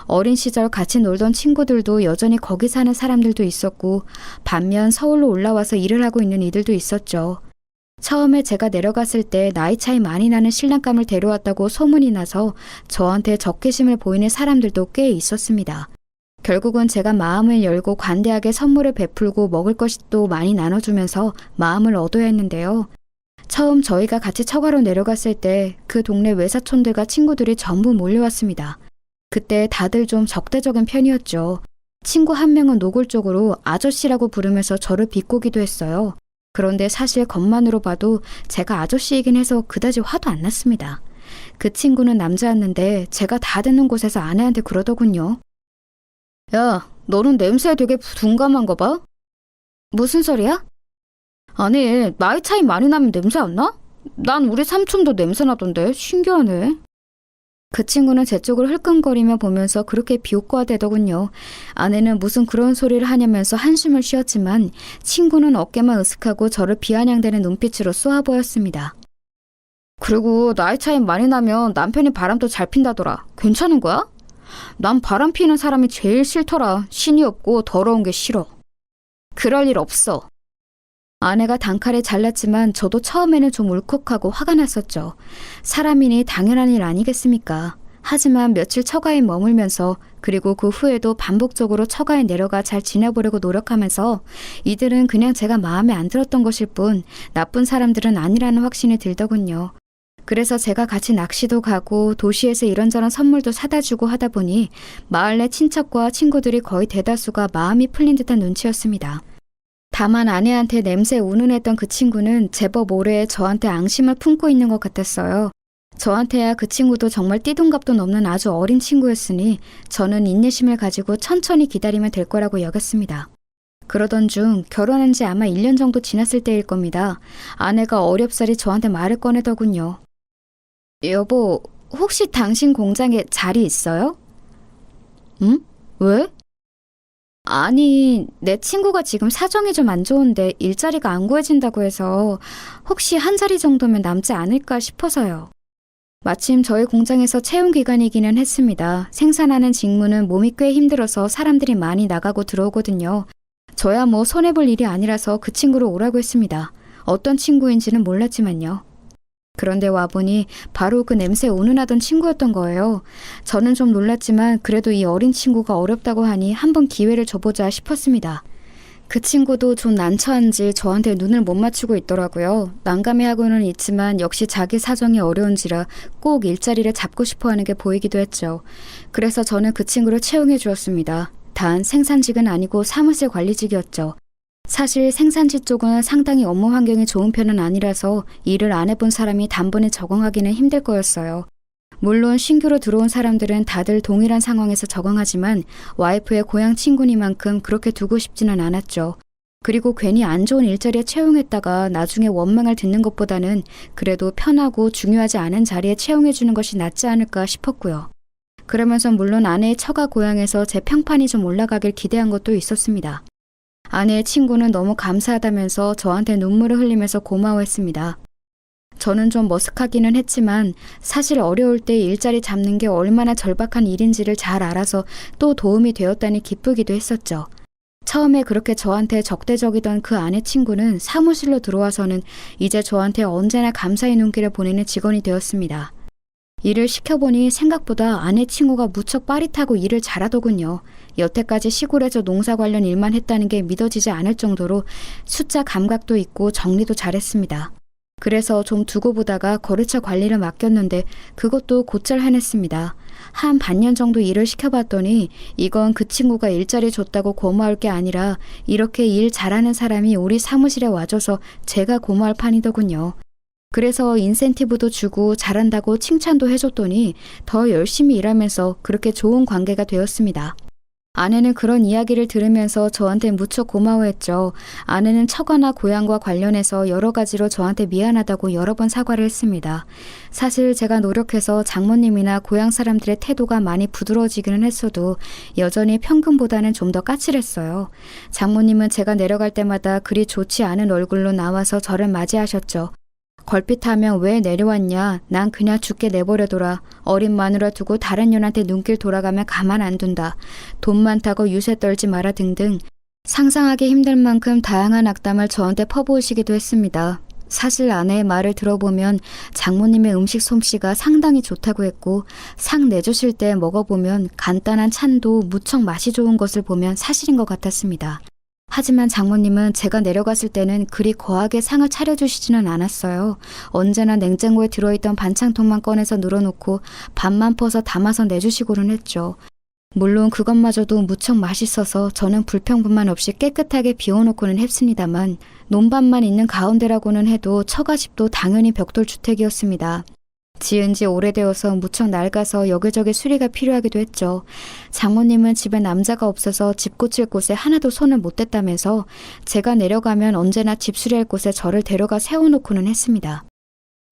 어린 시절 같이 놀던 친구들도 여전히 거기 사는 사람들도 있었고 반면 서울로 올라와서 일을 하고 있는 이들도 있었죠. 처음에 제가 내려갔을 때 나이 차이 많이 나는 신랑감을 데려왔다고 소문이 나서 저한테 적개심을 보이는 사람들도 꽤 있었습니다. 결국은 제가 마음을 열고 관대하게 선물을 베풀고 먹을 것도 많이 나눠주면서 마음을 얻어야 했는데요. 처음 저희가 같이 처가로 내려갔을 때 그 동네 외사촌들과 친구들이 전부 몰려왔습니다. 그때 다들 좀 적대적인 편이었죠. 친구 한 명은 노골적으로 아저씨라고 부르면서 저를 비꼬기도 했어요. 그런데 사실 겉만으로 봐도 제가 아저씨이긴 해서 그다지 화도 안 났습니다. 그 친구는 남자였는데 제가 다 듣는 곳에서 아내한테 그러더군요. 야, 너는 냄새에 되게 둔감한 거 봐? 무슨 소리야? 아니, 나이 차이 많이 나면 냄새 안 나? 난 우리 삼촌도 냄새 나던데 신기하네. 그 친구는 제 쪽을 흘끔거리며 보면서 그렇게 비웃고하대더군요. 아내는 무슨 그런 소리를 하냐면서 한숨을 쉬었지만 친구는 어깨만 으쓱하고 저를 비아냥대는 눈빛으로 쏘아 보였습니다. 그리고 나이 차이 많이 나면 남편이 바람도 잘 핀다더라. 괜찮은 거야? 난 바람 피는 사람이 제일 싫더라. 신이 없고 더러운 게 싫어. 그럴 일 없어. 아내가 단칼에 잘랐지만 저도 처음에는 좀 울컥하고 화가 났었죠. 사람이니 당연한 일 아니겠습니까? 하지만 며칠 처가에 머물면서 그리고 그 후에도 반복적으로 처가에 내려가 잘 지내보려고 노력하면서 이들은 그냥 제가 마음에 안 들었던 것일 뿐 나쁜 사람들은 아니라는 확신이 들더군요. 그래서 제가 같이 낚시도 가고 도시에서 이런저런 선물도 사다 주고 하다 보니 마을 내 친척과 친구들이 거의 대다수가 마음이 풀린 듯한 눈치였습니다. 다만 아내한테 냄새에 운운했던 그 친구는 제법 오래 저한테 앙심을 품고 있는 것 같았어요. 저한테야 그 친구도 정말 띠동갑도 넘는 아주 어린 친구였으니 저는 인내심을 가지고 천천히 기다리면 될 거라고 여겼습니다. 그러던 중 결혼한 지 아마 1년 정도 지났을 때일 겁니다. 아내가 어렵사리 저한테 말을 꺼내더군요. 여보, 혹시 당신 공장에 자리 있어요? 응? 왜? 아니, 내 친구가 지금 사정이 좀 안 좋은데 일자리가 안 구해진다고 해서 혹시 한 자리 정도면 남지 않을까 싶어서요. 마침 저희 공장에서 채용 기간이기는 했습니다. 생산하는 직무는 몸이 꽤 힘들어서 사람들이 많이 나가고 들어오거든요. 저야 뭐 손해볼 일이 아니라서 그 친구를 오라고 했습니다. 어떤 친구인지는 몰랐지만요. 그런데 와보니 바로 그 냄새에 운운하던 친구였던 거예요. 저는 좀 놀랐지만 그래도 이 어린 친구가 어렵다고 하니 한번 기회를 줘보자 싶었습니다. 그 친구도 좀 난처한지 저한테 눈을 못 맞추고 있더라고요. 난감해하고는 있지만 역시 자기 사정이 어려운지라 꼭 일자리를 잡고 싶어하는 게 보이기도 했죠. 그래서 저는 그 친구를 채용해 주었습니다. 단 생산직은 아니고 사무실 관리직이었죠. 사실 생산지 쪽은 상당히 업무 환경이 좋은 편은 아니라서 일을 안 해본 사람이 단번에 적응하기는 힘들 거였어요. 물론 신규로 들어온 사람들은 다들 동일한 상황에서 적응하지만 와이프의 고향 친구니만큼 그렇게 두고 싶지는 않았죠. 그리고 괜히 안 좋은 일자리에 채용했다가 나중에 원망을 듣는 것보다는 그래도 편하고 중요하지 않은 자리에 채용해주는 것이 낫지 않을까 싶었고요. 그러면서 물론 아내의 처가 고향에서 제 평판이 좀 올라가길 기대한 것도 있었습니다. 아내의 친구는 너무 감사하다면서 저한테 눈물을 흘리면서 고마워했습니다. 저는 좀 머쓱하기는 했지만 사실 어려울 때 일자리 잡는 게 얼마나 절박한 일인지를 잘 알아서 또 도움이 되었다니 기쁘기도 했었죠. 처음에 그렇게 저한테 적대적이던 그 아내 친구는 사무실로 들어와서는 이제 저한테 언제나 감사의 눈길을 보내는 직원이 되었습니다. 일을 시켜보니 생각보다 아내 친구가 무척 빠릿하고 일을 잘하더군요. 여태까지 시골에서 농사 관련 일만 했다는 게 믿어지지 않을 정도로 숫자 감각도 있고 정리도 잘했습니다. 그래서 좀 두고 보다가 거래처 관리를 맡겼는데 그것도 곧잘 해냈습니다. 한 반년 정도 일을 시켜봤더니 이건 그 친구가 일자리 줬다고 고마울 게 아니라 이렇게 일 잘하는 사람이 우리 사무실에 와줘서 제가 고마울 판이더군요. 그래서 인센티브도 주고 잘한다고 칭찬도 해줬더니 더 열심히 일하면서 그렇게 좋은 관계가 되었습니다. 아내는 그런 이야기를 들으면서 저한테 무척 고마워했죠. 아내는 처가나 고향과 관련해서 여러 가지로 저한테 미안하다고 여러 번 사과를 했습니다. 사실 제가 노력해서 장모님이나 고향 사람들의 태도가 많이 부드러워지기는 했어도 여전히 평균보다는 좀 더 까칠했어요. 장모님은 제가 내려갈 때마다 그리 좋지 않은 얼굴로 나와서 저를 맞이하셨죠. 걸핏하면 왜 내려왔냐? 난 그냥 죽게 내버려둬라. 어린 마누라 두고 다른 년한테 눈길 돌아가면 가만 안 둔다. 돈 많다고 유세 떨지 마라 등등 상상하기 힘들 만큼 다양한 악담을 저한테 퍼부으시기도 했습니다. 사실 아내의 말을 들어보면 장모님의 음식 솜씨가 상당히 좋다고 했고 상 내주실 때 먹어보면 간단한 찬도 무척 맛이 좋은 것을 보면 사실인 것 같았습니다. 하지만 장모님은 제가 내려갔을 때는 그리 거하게 상을 차려주시지는 않았어요. 언제나 냉장고에 들어있던 반창통만 꺼내서 늘어놓고 밥만 퍼서 담아서 내주시고는 했죠. 물론 그것마저도 무척 맛있어서 저는 불평분만 없이 깨끗하게 비워놓고는 했습니다만 논밭만 있는 가운데라고는 해도 처가집도 당연히 벽돌주택이었습니다. 지은 지 오래되어서 무척 낡아서 여기저기 수리가 필요하기도 했죠. 장모님은 집에 남자가 없어서 집 고칠 곳에 하나도 손을 못 댔다면서 제가 내려가면 언제나 집 수리할 곳에 저를 데려가 세워놓고는 했습니다.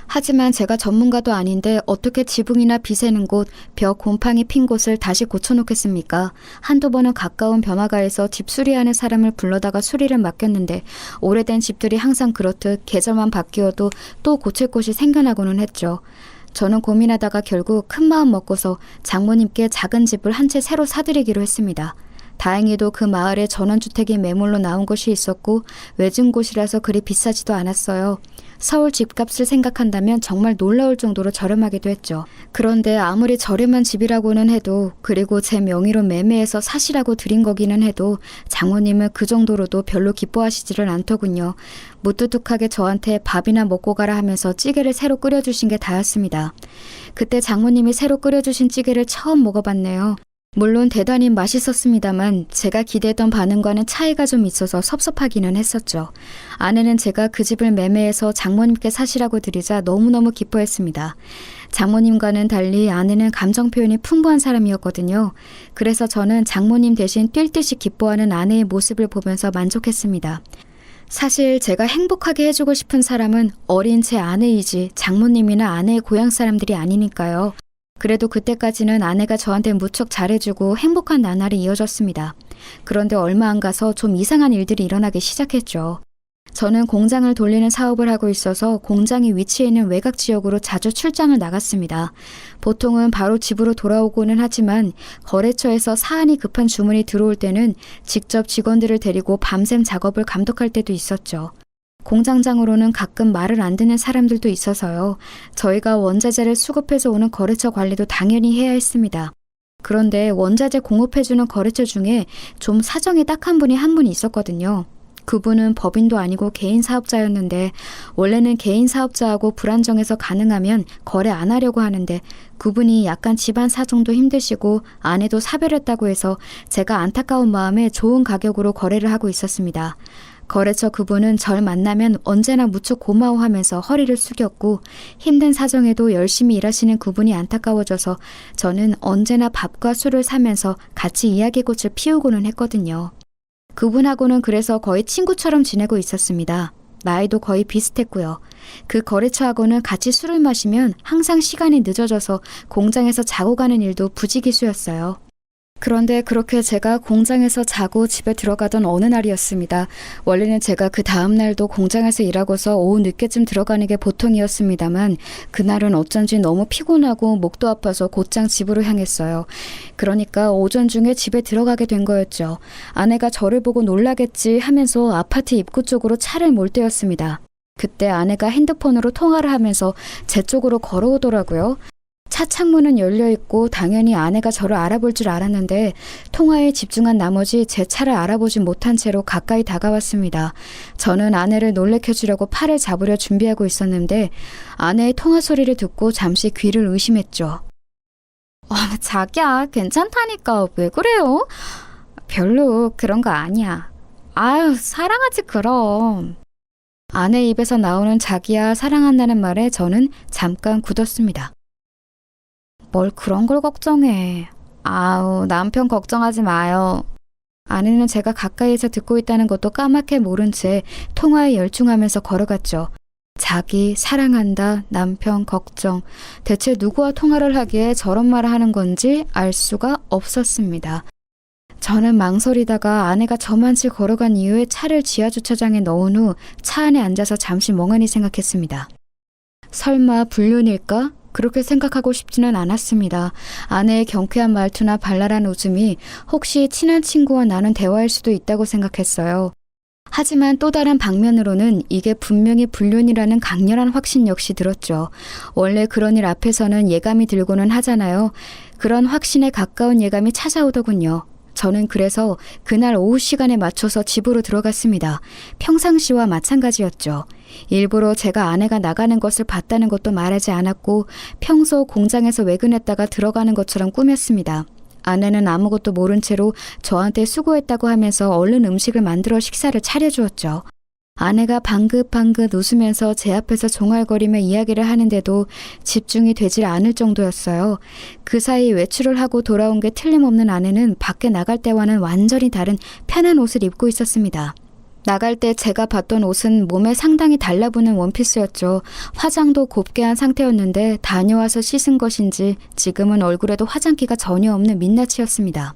하지만 제가 전문가도 아닌데 어떻게 지붕이나 비새는 곳, 벽 곰팡이 핀 곳을 다시 고쳐놓겠습니까? 한두 번은 가까운 번화가에서 집 수리하는 사람을 불러다가 수리를 맡겼는데 오래된 집들이 항상 그렇듯 계절만 바뀌어도 또 고칠 곳이 생겨나고는 했죠. 저는 고민하다가 결국 큰 마음 먹고서 장모님께 작은 집을 한 채 새로 사드리기로 했습니다. 다행히도 그 마을에 전원주택이 매물로 나온 곳이 있었고 외진 곳이라서 그리 비싸지도 않았어요. 서울 집값을 생각한다면 정말 놀라울 정도로 저렴하기도 했죠. 그런데 아무리 저렴한 집이라고는 해도, 그리고 제 명의로 매매해서 사시라고 드린 거기는 해도 장모님은 그 정도로도 별로 기뻐하시지를 않더군요. 무뚝뚝하게 저한테 밥이나 먹고 가라 하면서 찌개를 새로 끓여주신 게 다였습니다. 그때 장모님이 새로 끓여주신 찌개를 처음 먹어봤네요. 물론 대단히 맛있었습니다만 제가 기대했던 반응과는 차이가 좀 있어서 섭섭하기는 했었죠. 아내는 제가 그 집을 매매해서 장모님께 사시라고 드리자 너무너무 기뻐했습니다. 장모님과는 달리 아내는 감정 표현이 풍부한 사람이었거든요. 그래서 저는 장모님 대신 뛸 듯이 기뻐하는 아내의 모습을 보면서 만족했습니다. 사실 제가 행복하게 해주고 싶은 사람은 어린 제 아내이지 장모님이나 아내의 고향 사람들이 아니니까요. 그래도 그때까지는 아내가 저한테 무척 잘해주고 행복한 나날이 이어졌습니다. 그런데 얼마 안 가서 좀 이상한 일들이 일어나기 시작했죠. 저는 공장을 돌리는 사업을 하고 있어서 공장이 위치해 있는 외곽 지역으로 자주 출장을 나갔습니다. 보통은 바로 집으로 돌아오고는 하지만 거래처에서 사안이 급한 주문이 들어올 때는 직접 직원들을 데리고 밤샘 작업을 감독할 때도 있었죠. 공장장으로는 가끔 말을 안 듣는 사람들도 있어서요. 저희가 원자재를 수급해서 오는 거래처 관리도 당연히 해야 했습니다. 그런데 원자재 공급해주는 거래처 중에 좀 사정이 딱한 분이 한 분 있었거든요. 그분은 법인도 아니고 개인 사업자였는데 원래는 개인 사업자하고 불안정해서 가능하면 거래 안 하려고 하는데 그분이 약간 집안 사정도 힘드시고 아내도 사별했다고 해서 제가 안타까운 마음에 좋은 가격으로 거래를 하고 있었습니다. 거래처 그분은 절 만나면 언제나 무척 고마워하면서 허리를 숙였고 힘든 사정에도 열심히 일하시는 그분이 안타까워져서 저는 언제나 밥과 술을 사면서 같이 이야기꽃을 피우고는 했거든요. 그분하고는 그래서 거의 친구처럼 지내고 있었습니다. 나이도 거의 비슷했고요. 그 거래처하고는 같이 술을 마시면 항상 시간이 늦어져서 공장에서 자고 가는 일도 부지기수였어요. 그런데 그렇게 제가 공장에서 자고 집에 들어가던 어느 날이었습니다. 원래는 제가 그 다음 날도 공장에서 일하고서 오후 늦게쯤 들어가는 게 보통이었습니다만 그날은 어쩐지 너무 피곤하고 목도 아파서 곧장 집으로 향했어요. 그러니까 오전 중에 집에 들어가게 된 거였죠. 아내가 저를 보고 놀라겠지 하면서 아파트 입구 쪽으로 차를 몰 때였습니다. 그때 아내가 핸드폰으로 통화를 하면서 제 쪽으로 걸어오더라고요. 차 창문은 열려있고 당연히 아내가 저를 알아볼 줄 알았는데 통화에 집중한 나머지 제 차를 알아보지 못한 채로 가까이 다가왔습니다. 저는 아내를 놀래켜주려고 팔을 잡으려 준비하고 있었는데 아내의 통화 소리를 듣고 잠시 귀를 의심했죠. 자기야, 괜찮다니까 왜 그래요? 별로 그런 거 아니야. 아유, 사랑하지 그럼. 아내 입에서 나오는 자기야 사랑한다는 말에 저는 잠깐 굳었습니다. 뭘 그런 걸 걱정해. 아우, 남편 걱정하지 마요. 아내는 제가 가까이에서 듣고 있다는 것도 까맣게 모른 채 통화에 열중하면서 걸어갔죠. 자기, 사랑한다, 남편, 걱정. 대체 누구와 통화를 하기에 저런 말을 하는 건지 알 수가 없었습니다. 저는 망설이다가 아내가 저만치 걸어간 이후에 차를 지하주차장에 넣은 후 차 안에 앉아서 잠시 멍하니 생각했습니다. 설마 불륜일까? 그렇게 생각하고 싶지는 않았습니다. 아내의 경쾌한 말투나 발랄한 웃음이 혹시 친한 친구와 나눈 대화일 수도 있다고 생각했어요. 하지만 또 다른 방면으로는 이게 분명히 불륜이라는 강렬한 확신 역시 들었죠. 원래 그런 일 앞에서는 예감이 들고는 하잖아요. 그런 확신에 가까운 예감이 찾아오더군요. 저는 그래서 그날 오후 시간에 맞춰서 집으로 들어갔습니다. 평상시와 마찬가지였죠. 일부러 제가 아내가 나가는 것을 봤다는 것도 말하지 않았고 평소 공장에서 외근했다가 들어가는 것처럼 꾸몄습니다. 아내는 아무것도 모른 채로 저한테 수고했다고 하면서 얼른 음식을 만들어 식사를 차려주었죠. 아내가 방긋방긋 웃으면서 제 앞에서 종알거리며 이야기를 하는데도 집중이 되질 않을 정도였어요. 그 사이 외출을 하고 돌아온 게 틀림없는 아내는 밖에 나갈 때와는 완전히 다른 편한 옷을 입고 있었습니다. 나갈 때 제가 봤던 옷은 몸에 상당히 달라붙는 원피스였죠. 화장도 곱게 한 상태였는데 다녀와서 씻은 것인지 지금은 얼굴에도 화장기가 전혀 없는 민낯이었습니다.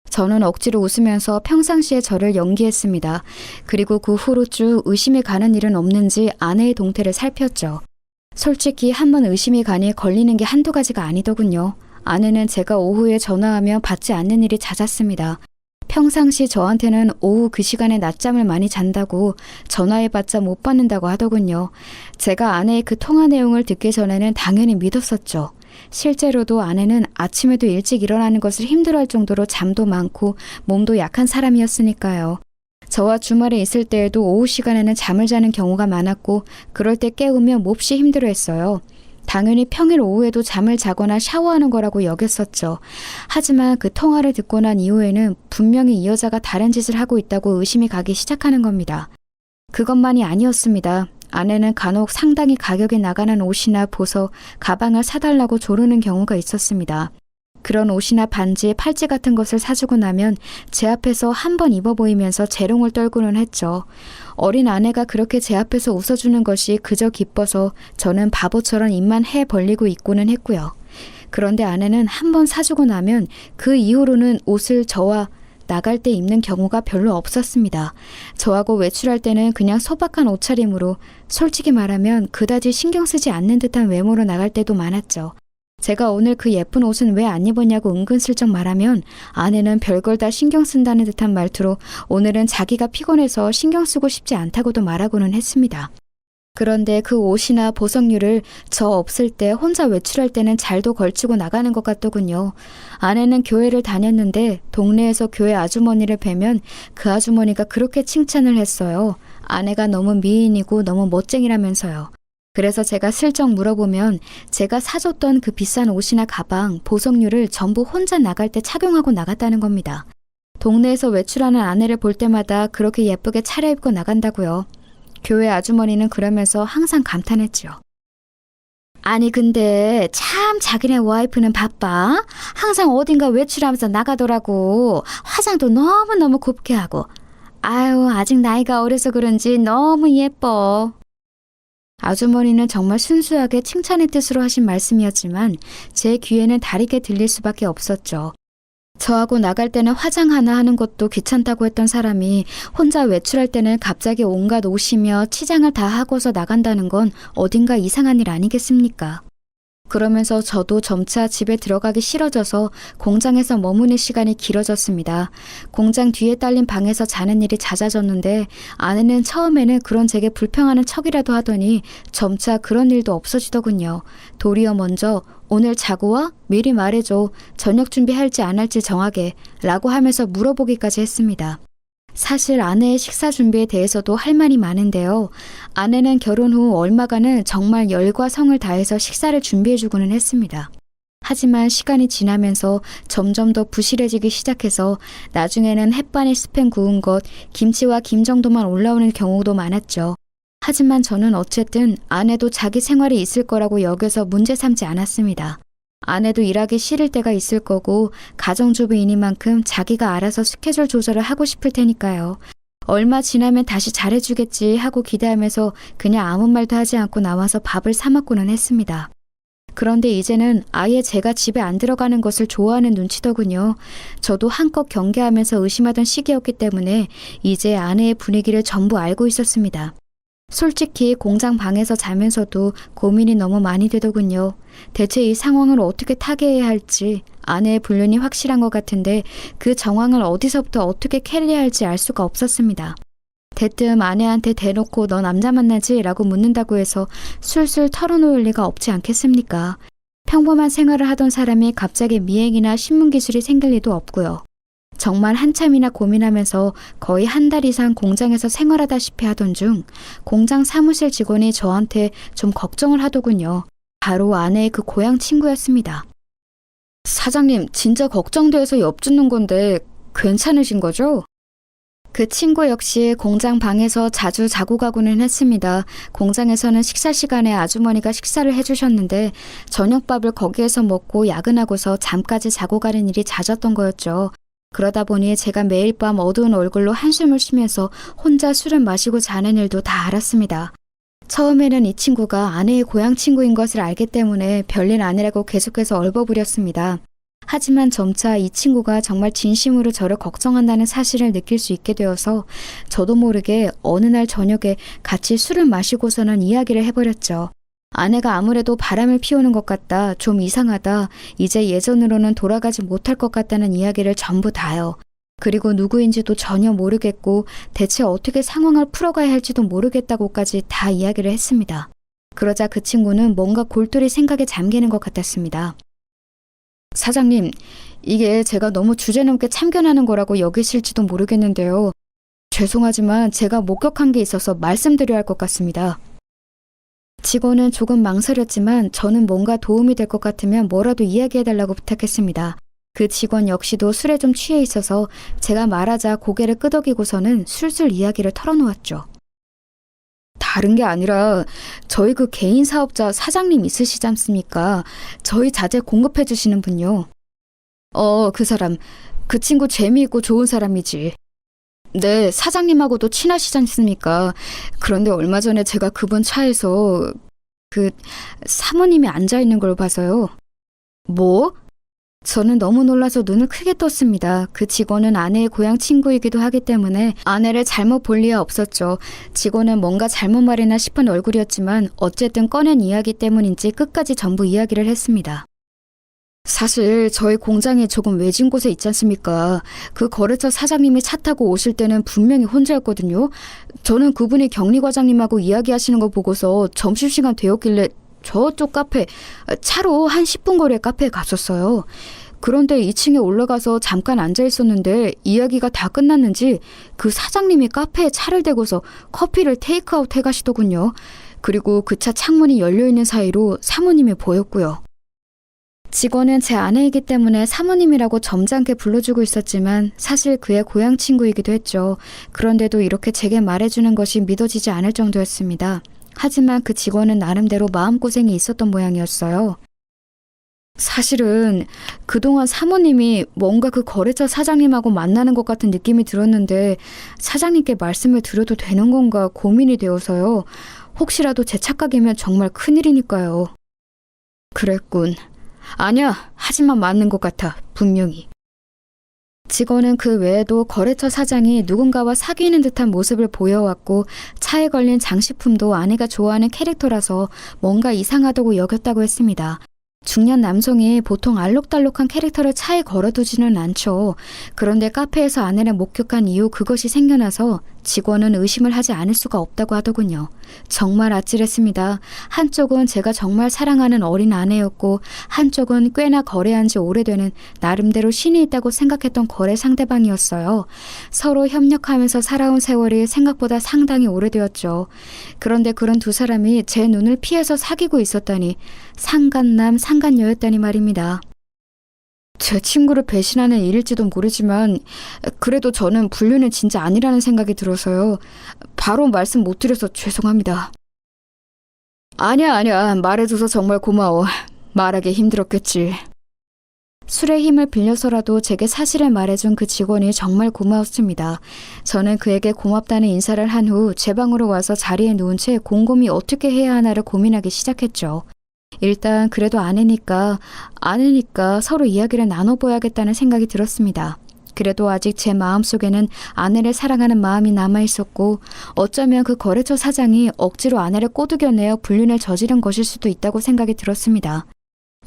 저는 억지로 웃으면서 평상시에 저를 연기했습니다. 그리고 그 후로 쭉 의심이 가는 일은 없는지 아내의 동태를 살폈죠. 솔직히 한번 의심이 가니 걸리는 게 한두 가지가 아니더군요. 아내는 제가 오후에 전화하면 받지 않는 일이 잦았습니다. 평상시 저한테는 오후 그 시간에 낮잠을 많이 잔다고 전화해봤자 못 받는다고 하더군요. 제가 아내의 그 통화 내용을 듣기 전에는 당연히 믿었었죠. 실제로도 아내는 아침에도 일찍 일어나는 것을 힘들어할 정도로 잠도 많고 몸도 약한 사람이었으니까요. 저와 주말에 있을 때에도 오후 시간에는 잠을 자는 경우가 많았고 그럴 때 깨우면 몹시 힘들어했어요. 당연히 평일 오후에도 잠을 자거나 샤워하는 거라고 여겼었죠. 하지만 그 통화를 듣고 난 이후에는 분명히 이 여자가 다른 짓을 하고 있다고 의심이 가기 시작하는 겁니다. 그것만이 아니었습니다. 아내는 간혹 상당히 가격이 나가는 옷이나 보석, 가방을 사달라고 조르는 경우가 있었습니다. 그런 옷이나 반지, 팔찌 같은 것을 사주고 나면 제 앞에서 한번 입어 보이면서 재롱을 떨고는 했죠. 어린 아내가 그렇게 제 앞에서 웃어주는 것이 그저 기뻐서 저는 바보처럼 입만 해 벌리고 있고는 했고요. 그런데 아내는 한번 사주고 나면 그 이후로는 옷을 저와 나갈 때 입는 경우가 별로 없었습니다. 저하고 외출할 때는 그냥 소박한 옷차림으로 솔직히 말하면 그다지 신경 쓰지 않는 듯한 외모로 나갈 때도 많았죠. 제가 오늘 그 예쁜 옷은 왜 안 입었냐고 은근슬쩍 말하면 아내는 별걸 다 신경 쓴다는 듯한 말투로 오늘은 자기가 피곤해서 신경 쓰고 싶지 않다고도 말하고는 했습니다. 그런데 그 옷이나 보석류를 저 없을 때 혼자 외출할 때는 잘도 걸치고 나가는 것 같더군요. 아내는 교회를 다녔는데 동네에서 교회 아주머니를 뵈면 그 아주머니가 그렇게 칭찬을 했어요. 아내가 너무 미인이고 너무 멋쟁이라면서요. 그래서 제가 슬쩍 물어보면 제가 사줬던 그 비싼 옷이나 가방, 보석류를 전부 혼자 나갈 때 착용하고 나갔다는 겁니다. 동네에서 외출하는 아내를 볼 때마다 그렇게 예쁘게 차려입고 나간다고요. 교회 아주머니는 그러면서 항상 감탄했죠. 아니 근데 참 자기네 와이프는 바빠. 항상 어딘가 외출하면서 나가더라고. 화장도 너무너무 곱게 하고. 아유 아직 나이가 어려서 그런지 너무 예뻐. 아주머니는 정말 순수하게 칭찬의 뜻으로 하신 말씀이었지만 제 귀에는 다르게 들릴 수밖에 없었죠. 저하고 나갈 때는 화장 하나 하는 것도 귀찮다고 했던 사람이 혼자 외출할 때는 갑자기 온갖 옷이며 치장을 다 하고서 나간다는 건 어딘가 이상한 일 아니겠습니까? 그러면서 저도 점차 집에 들어가기 싫어져서 공장에서 머무는 시간이 길어졌습니다. 공장 뒤에 딸린 방에서 자는 일이 잦아졌는데 아내는 처음에는 그런 제게 불평하는 척이라도 하더니 점차 그런 일도 없어지더군요. 도리어 먼저 오늘 자고 와? 미리 말해줘. 저녁 준비할지 안 할지 정하게 라고 하면서 물어보기까지 했습니다. 사실 아내의 식사 준비에 대해서도 할 말이 많은데요. 아내는 결혼 후 얼마간은 정말 열과 성을 다해서 식사를 준비해주고는 했습니다. 하지만 시간이 지나면서 점점 더 부실해지기 시작해서 나중에는 햇반에 스팸 구운 것, 김치와 김 정도만 올라오는 경우도 많았죠. 하지만 저는 어쨌든 아내도 자기 생활이 있을 거라고 여겨서 문제 삼지 않았습니다. 아내도 일하기 싫을 때가 있을 거고 가정주부이니만큼 자기가 알아서 스케줄 조절을 하고 싶을 테니까요. 얼마 지나면 다시 잘해주겠지 하고 기대하면서 그냥 아무 말도 하지 않고 나와서 밥을 사 먹고는 했습니다. 그런데 이제는 아예 제가 집에 안 들어가는 것을 좋아하는 눈치더군요. 저도 한껏 경계하면서 의심하던 시기였기 때문에 이제 아내의 분위기를 전부 알고 있었습니다. 솔직히 공장 방에서 자면서도 고민이 너무 많이 되더군요. 대체 이 상황을 어떻게 타개해야 할지 아내의 불륜이 확실한 것 같은데 그 정황을 어디서부터 어떻게 캐리해야 할지 알 수가 없었습니다. 대뜸 아내한테 대놓고 너 남자 만나지? 라고 묻는다고 해서 술술 털어놓을 리가 없지 않겠습니까? 평범한 생활을 하던 사람이 갑자기 미행이나 신문기술이 생길 리도 없고요. 정말 한참이나 고민하면서 거의 한 달 이상 공장에서 생활하다시피 하던 중 공장 사무실 직원이 저한테 좀 걱정을 하더군요. 바로 아내의 그 고향 친구였습니다. 사장님, 진짜 걱정돼서 엿듣는 건데 괜찮으신 거죠? 그 친구 역시 공장 방에서 자주 자고 가고는 했습니다. 공장에서는 식사 시간에 아주머니가 식사를 해주셨는데 저녁밥을 거기에서 먹고 야근하고서 잠까지 자고 가는 일이 잦았던 거였죠. 그러다 보니 제가 매일 밤 어두운 얼굴로 한숨을 쉬면서 혼자 술을 마시고 자는 일도 다 알았습니다. 처음에는 이 친구가 아내의 고향 친구인 것을 알기 때문에 별일 아니라고 계속해서 얼버무렸습니다. 하지만 점차 이 친구가 정말 진심으로 저를 걱정한다는 사실을 느낄 수 있게 되어서 저도 모르게 어느 날 저녁에 같이 술을 마시고서는 이야기를 해버렸죠. 아내가 아무래도 바람을 피우는 것 같다, 좀 이상하다, 이제 예전으로는 돌아가지 못할 것 같다는 이야기를 전부 다요. 그리고 누구인지도 전혀 모르겠고 대체 어떻게 상황을 풀어가야 할지도 모르겠다고까지 다 이야기를 했습니다. 그러자 그 친구는 뭔가 골똘히 생각에 잠기는 것 같았습니다. 사장님, 이게 제가 너무 주제넘게 참견하는 거라고 여기실지도 모르겠는데요. 죄송하지만 제가 목격한 게 있어서 말씀드려야 할 것 같습니다. 직원은 조금 망설였지만 저는 뭔가 도움이 될 것 같으면 뭐라도 이야기해달라고 부탁했습니다. 그 직원 역시도 술에 좀 취해 있어서 제가 말하자 고개를 끄덕이고서는 술술 이야기를 털어놓았죠. 다른 게 아니라 저희 그 개인 사업자 사장님 있으시지 않습니까? 저희 자재 공급해 주시는 분요. 그 사람, 그 친구 재미있고 좋은 사람이지. 네, 사장님하고도 친하시지 않습니까? 그런데 얼마 전에 제가 그분 차에서 그 사모님이 앉아있는 걸 봐서요. 뭐? 저는 너무 놀라서 눈을 크게 떴습니다. 그 직원은 아내의 고향 친구이기도 하기 때문에 아내를 잘못 볼 리가 없었죠. 직원은 뭔가 잘못 말했나 싶은 얼굴이었지만 어쨌든 꺼낸 이야기 때문인지 끝까지 전부 이야기를 했습니다. 사실 저희 공장이 조금 외진 곳에 있지 않습니까? 그 거래처 사장님이 차 타고 오실 때는 분명히 혼자였거든요. 저는 그분이 격리 과장님하고 이야기하시는 거 보고서 점심시간 되었길래 저쪽 카페, 차로 한 10분 거리의 카페에 갔었어요. 그런데 2층에 올라가서 잠깐 앉아 있었는데 이야기가 다 끝났는지 그 사장님이 카페에 차를 대고서 커피를 테이크아웃 해가시더군요. 그리고 그 차 창문이 열려있는 사이로 사모님이 보였고요. 직원은 제 아내이기 때문에 사모님이라고 점잖게 불러주고 있었지만 사실 그의 고향 친구이기도 했죠. 그런데도 이렇게 제게 말해주는 것이 믿어지지 않을 정도였습니다. 하지만 그 직원은 나름대로 마음고생이 있었던 모양이었어요. 사실은 그동안 사모님이 뭔가 그 거래처 사장님하고 만나는 것 같은 느낌이 들었는데 사장님께 말씀을 드려도 되는 건가 고민이 되어서요. 혹시라도 제 착각이면 정말 큰일이니까요. 그랬군. 아니야, 하지만 맞는 것 같아, 분명히. 직원은 그 외에도 거래처 사장이 누군가와 사귀는 듯한 모습을 보여왔고 차에 걸린 장식품도 아내가 좋아하는 캐릭터라서 뭔가 이상하다고 여겼다고 했습니다. 중년 남성이 보통 알록달록한 캐릭터를 차에 걸어두지는 않죠. 그런데 카페에서 아내를 목격한 이후 그것이 생겨나서 직원은 의심을 하지 않을 수가 없다고 하더군요. 정말 아찔했습니다. 한쪽은 제가 정말 사랑하는 어린 아내였고 한쪽은 꽤나 거래한 지 오래되는 나름대로 신이 있다고 생각했던 거래 상대방이었어요. 서로 협력하면서 살아온 세월이 생각보다 상당히 오래되었죠. 그런데 그런 두 사람이 제 눈을 피해서 사귀고 있었다니 상간남 상간녀였다니 말입니다. 제 친구를 배신하는 일일지도 모르지만 그래도 저는 불륜은 진짜 아니라는 생각이 들어서요. 바로 말씀 못 드려서 죄송합니다. 아니야. 말해줘서 정말 고마워. 말하기 힘들었겠지. 술의 힘을 빌려서라도 제게 사실을 말해준 그 직원이 정말 고마웠습니다. 저는 그에게 고맙다는 인사를 한 후 제 방으로 와서 자리에 누운 채 곰곰이 어떻게 해야 하나를 고민하기 시작했죠. 일단 그래도 아내니까 서로 이야기를 나눠봐야겠다는 생각이 들었습니다. 그래도 아직 제 마음속에는 아내를 사랑하는 마음이 남아있었고 어쩌면 그 거래처 사장이 억지로 아내를 꼬드겨내어 불륜을 저지른 것일 수도 있다고 생각이 들었습니다.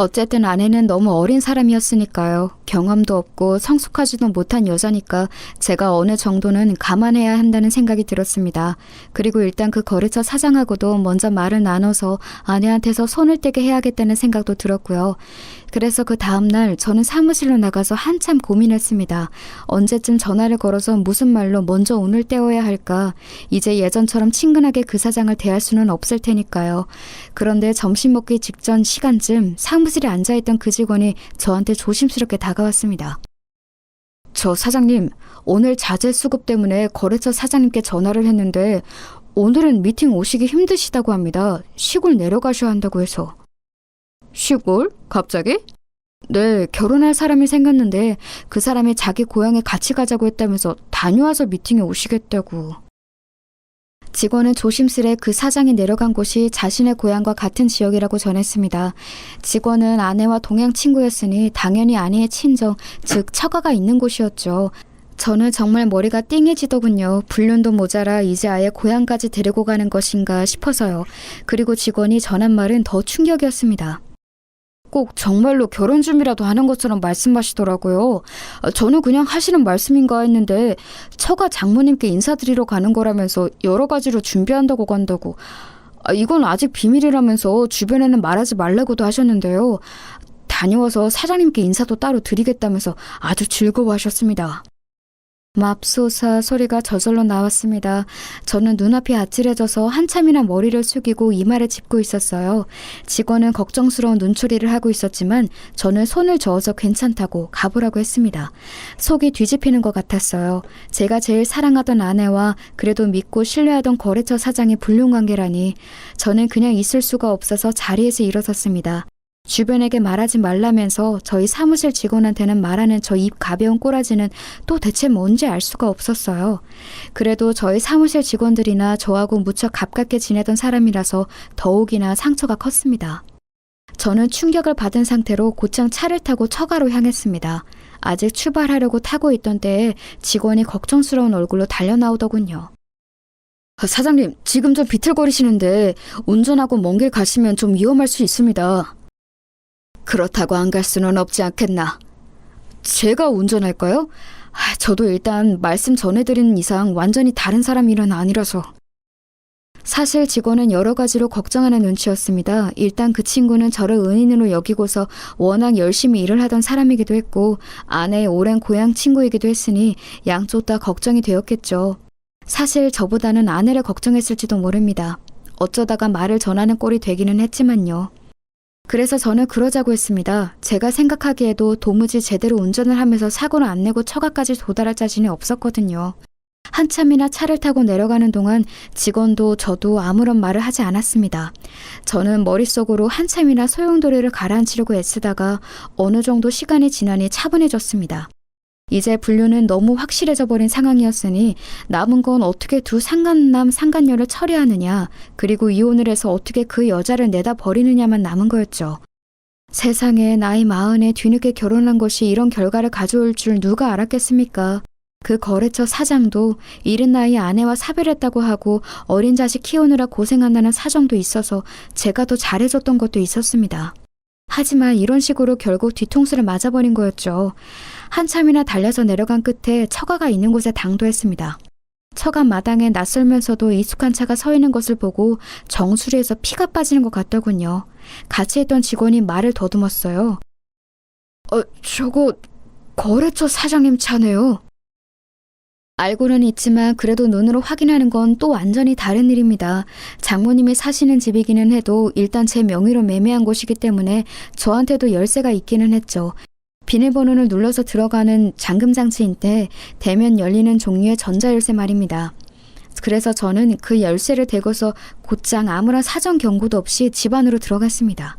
어쨌든 아내는 너무 어린 사람이었으니까요. 경험도 없고 성숙하지도 못한 여자니까 제가 어느 정도는 감안해야 한다는 생각이 들었습니다. 그리고 일단 그 거래처 사장하고도 먼저 말을 나눠서 아내한테서 손을 떼게 해야겠다는 생각도 들었고요. 그래서 그 다음날 저는 사무실로 나가서 한참 고민했습니다. 언제쯤 전화를 걸어서 무슨 말로 먼저 운을 떼어야 할까? 이제 예전처럼 친근하게 그 사장을 대할 수는 없을 테니까요. 그런데 점심 먹기 직전 시간쯤 사무실에 앉아있던 그 직원이 저한테 조심스럽게 다가왔습니다. 저 사장님, 오늘 자재 수급 때문에 거래처 사장님께 전화를 했는데 오늘은 미팅 오시기 힘드시다고 합니다. 시골 내려가셔야 한다고 해서. 시골? 갑자기? 네, 결혼할 사람이 생겼는데 그 사람이 자기 고향에 같이 가자고 했다면서 다녀와서 미팅에 오시겠다고. 직원은 조심스레 그 사장이 내려간 곳이 자신의 고향과 같은 지역이라고 전했습니다. 직원은 아내와 동양 친구였으니 당연히 아내의 친정, 즉 처가가 있는 곳이었죠. 저는 정말 머리가 띵해지더군요. 불륜도 모자라 이제 아예 고향까지 데리고 가는 것인가 싶어서요. 그리고 직원이 전한 말은 더 충격이었습니다. 꼭 정말로 결혼 준비라도 하는 것처럼 말씀하시더라고요. 저는 그냥 하시는 말씀인가 했는데 처가 장모님께 인사드리러 가는 거라면서 여러 가지로 준비한다고 간다고. 이건 아직 비밀이라면서 주변에는 말하지 말라고도 하셨는데요. 다녀와서 사장님께 인사도 따로 드리겠다면서 아주 즐거워하셨습니다. 맙소사 소리가 저절로 나왔습니다. 저는 눈앞이 아찔해져서 한참이나 머리를 숙이고 이마를 짚고 있었어요. 직원은 걱정스러운 눈초리를 하고 있었지만 저는 손을 저어서 괜찮다고 가보라고 했습니다. 속이 뒤집히는 것 같았어요. 제가 제일 사랑하던 아내와 그래도 믿고 신뢰하던 거래처 사장의 불륜관계라니. 저는 그냥 있을 수가 없어서 자리에서 일어섰습니다. 주변에게 말하지 말라면서 저희 사무실 직원한테는 말하는 저 입 가벼운 꼬라지는 또 대체 뭔지 알 수가 없었어요. 그래도 저희 사무실 직원들이나 저하고 무척 가깝게 지내던 사람이라서 더욱이나 상처가 컸습니다. 저는 충격을 받은 상태로 곧장 차를 타고 처가로 향했습니다. 아직 출발하려고 타고 있던 때에 직원이 걱정스러운 얼굴로 달려나오더군요. 사장님, 지금 좀 비틀거리시는데 운전하고 먼 길 가시면 좀 위험할 수 있습니다. 그렇다고 안 갈 수는 없지 않겠나? 제가 운전할까요? 저도 일단 말씀 전해드린 이상 완전히 다른 사람 일은 아니라서. 사실 직원은 여러 가지로 걱정하는 눈치였습니다. 일단 그 친구는 저를 은인으로 여기고서 워낙 열심히 일을 하던 사람이기도 했고 아내의 오랜 고향 친구이기도 했으니 양쪽 다 걱정이 되었겠죠. 사실 저보다는 아내를 걱정했을지도 모릅니다. 어쩌다가 말을 전하는 꼴이 되기는 했지만요. 그래서 저는 그러자고 했습니다. 제가 생각하기에도 도무지 제대로 운전을 하면서 사고를 안 내고 처가까지 도달할 자신이 없었거든요. 한참이나 차를 타고 내려가는 동안 직원도 저도 아무런 말을 하지 않았습니다. 저는 머릿속으로 한참이나 소용돌이를 가라앉히려고 애쓰다가 어느 정도 시간이 지나니 차분해졌습니다. 이제 분류는 너무 확실해져 버린 상황이었으니 남은 건 어떻게 두 상간남 상간녀를 처리하느냐, 그리고 이혼을 해서 어떻게 그 여자를 내다 버리느냐만 남은 거였죠. 세상에 나이 40에 뒤늦게 결혼한 것이 이런 결과를 가져올 줄 누가 알았겠습니까? 그 거래처 사장도 이른 나이에 아내와 사별했다고 하고 어린 자식 키우느라 고생한다는 사정도 있어서 제가 더 잘해줬던 것도 있었습니다. 하지만 이런 식으로 결국 뒤통수를 맞아버린 거였죠. 한참이나 달려서 내려간 끝에 처가가 있는 곳에 당도했습니다. 처가 마당에 낯설면서도 익숙한 차가 서 있는 것을 보고 정수리에서 피가 빠지는 것 같더군요. 같이 있던 직원이 말을 더듬었어요. 저거 거래처 사장님 차네요. 알고는 있지만 그래도 눈으로 확인하는 건 또 완전히 다른 일입니다. 장모님이 사시는 집이기는 해도 일단 제 명의로 매매한 곳이기 때문에 저한테도 열쇠가 있기는 했죠. 비밀번호를 눌러서 들어가는 잠금장치인데 대면 열리는 종류의 전자열쇠 말입니다. 그래서 저는 그 열쇠를 대고서 곧장 아무런 사전 경고도 없이 집 안으로 들어갔습니다.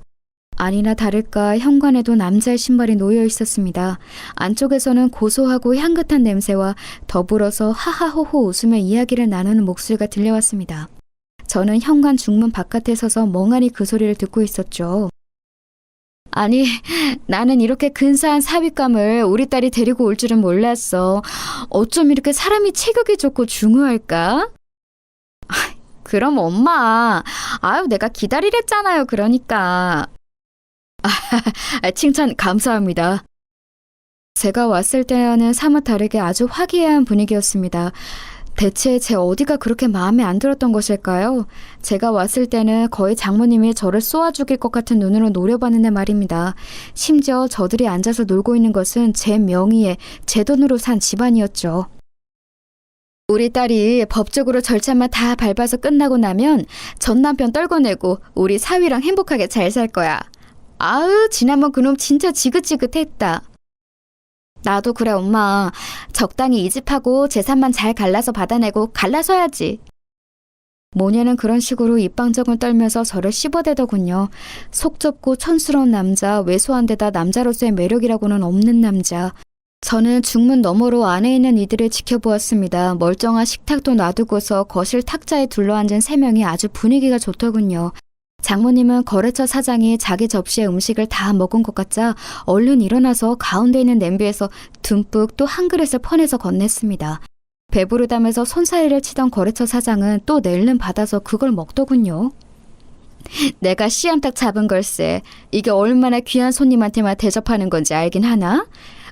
아니나 다를까 현관에도 남자의 신발이 놓여 있었습니다. 안쪽에서는 고소하고 향긋한 냄새와 더불어서 하하호호 웃으며 이야기를 나누는 목소리가 들려왔습니다. 저는 현관 중문 바깥에 서서 멍하니 그 소리를 듣고 있었죠. 아니, 나는 이렇게 근사한 삽입감을 우리 딸이 데리고 올 줄은 몰랐어. 어쩜 이렇게 사람이 체격이 좋고 중후할까? 그럼 엄마, 내가 기다리랬잖아요, 그러니까. 칭찬 감사합니다. 제가 왔을 때와는 사뭇 다르게 아주 화기애애한 분위기였습니다. 대체 제 어디가 그렇게 마음에 안 들었던 것일까요? 제가 왔을 때는 거의 장모님이 저를 쏘아 죽일 것 같은 눈으로 노려봤는데 말입니다. 심지어 저들이 앉아서 놀고 있는 것은 제 명의에 제 돈으로 산 집안이었죠. 우리 딸이 법적으로 절차만 다 밟아서 끝나고 나면 전 남편 떨궈내고 우리 사위랑 행복하게 잘 살 거야. 지난번 그놈 진짜 지긋지긋했다. 나도 그래, 엄마. 적당히 이집하고 재산만 잘 갈라서 받아내고 갈라서야지. 모녀는 그런 식으로 입방정을 떨면서 저를 씹어대더군요. 속 좁고 촌스러운 남자, 왜소한 데다 남자로서의 매력이라고는 없는 남자. 저는 중문 너머로 안에 있는 이들을 지켜보았습니다. 멀쩡한 식탁도 놔두고서 거실 탁자에 둘러앉은 세 명이 아주 분위기가 좋더군요. 장모님은 거래처 사장이 자기 접시에 음식을 다 먹은 것 같자 얼른 일어나서 가운데 있는 냄비에서 듬뿍 또 한 그릇을 퍼내서 건넸습니다. 배부르다면서 손사래를 치던 거래처 사장은 또 낼름 받아서 그걸 먹더군요. 내가 씨암탉 잡은 걸세. 이게 얼마나 귀한 손님한테만 대접하는 건지 알긴 하나?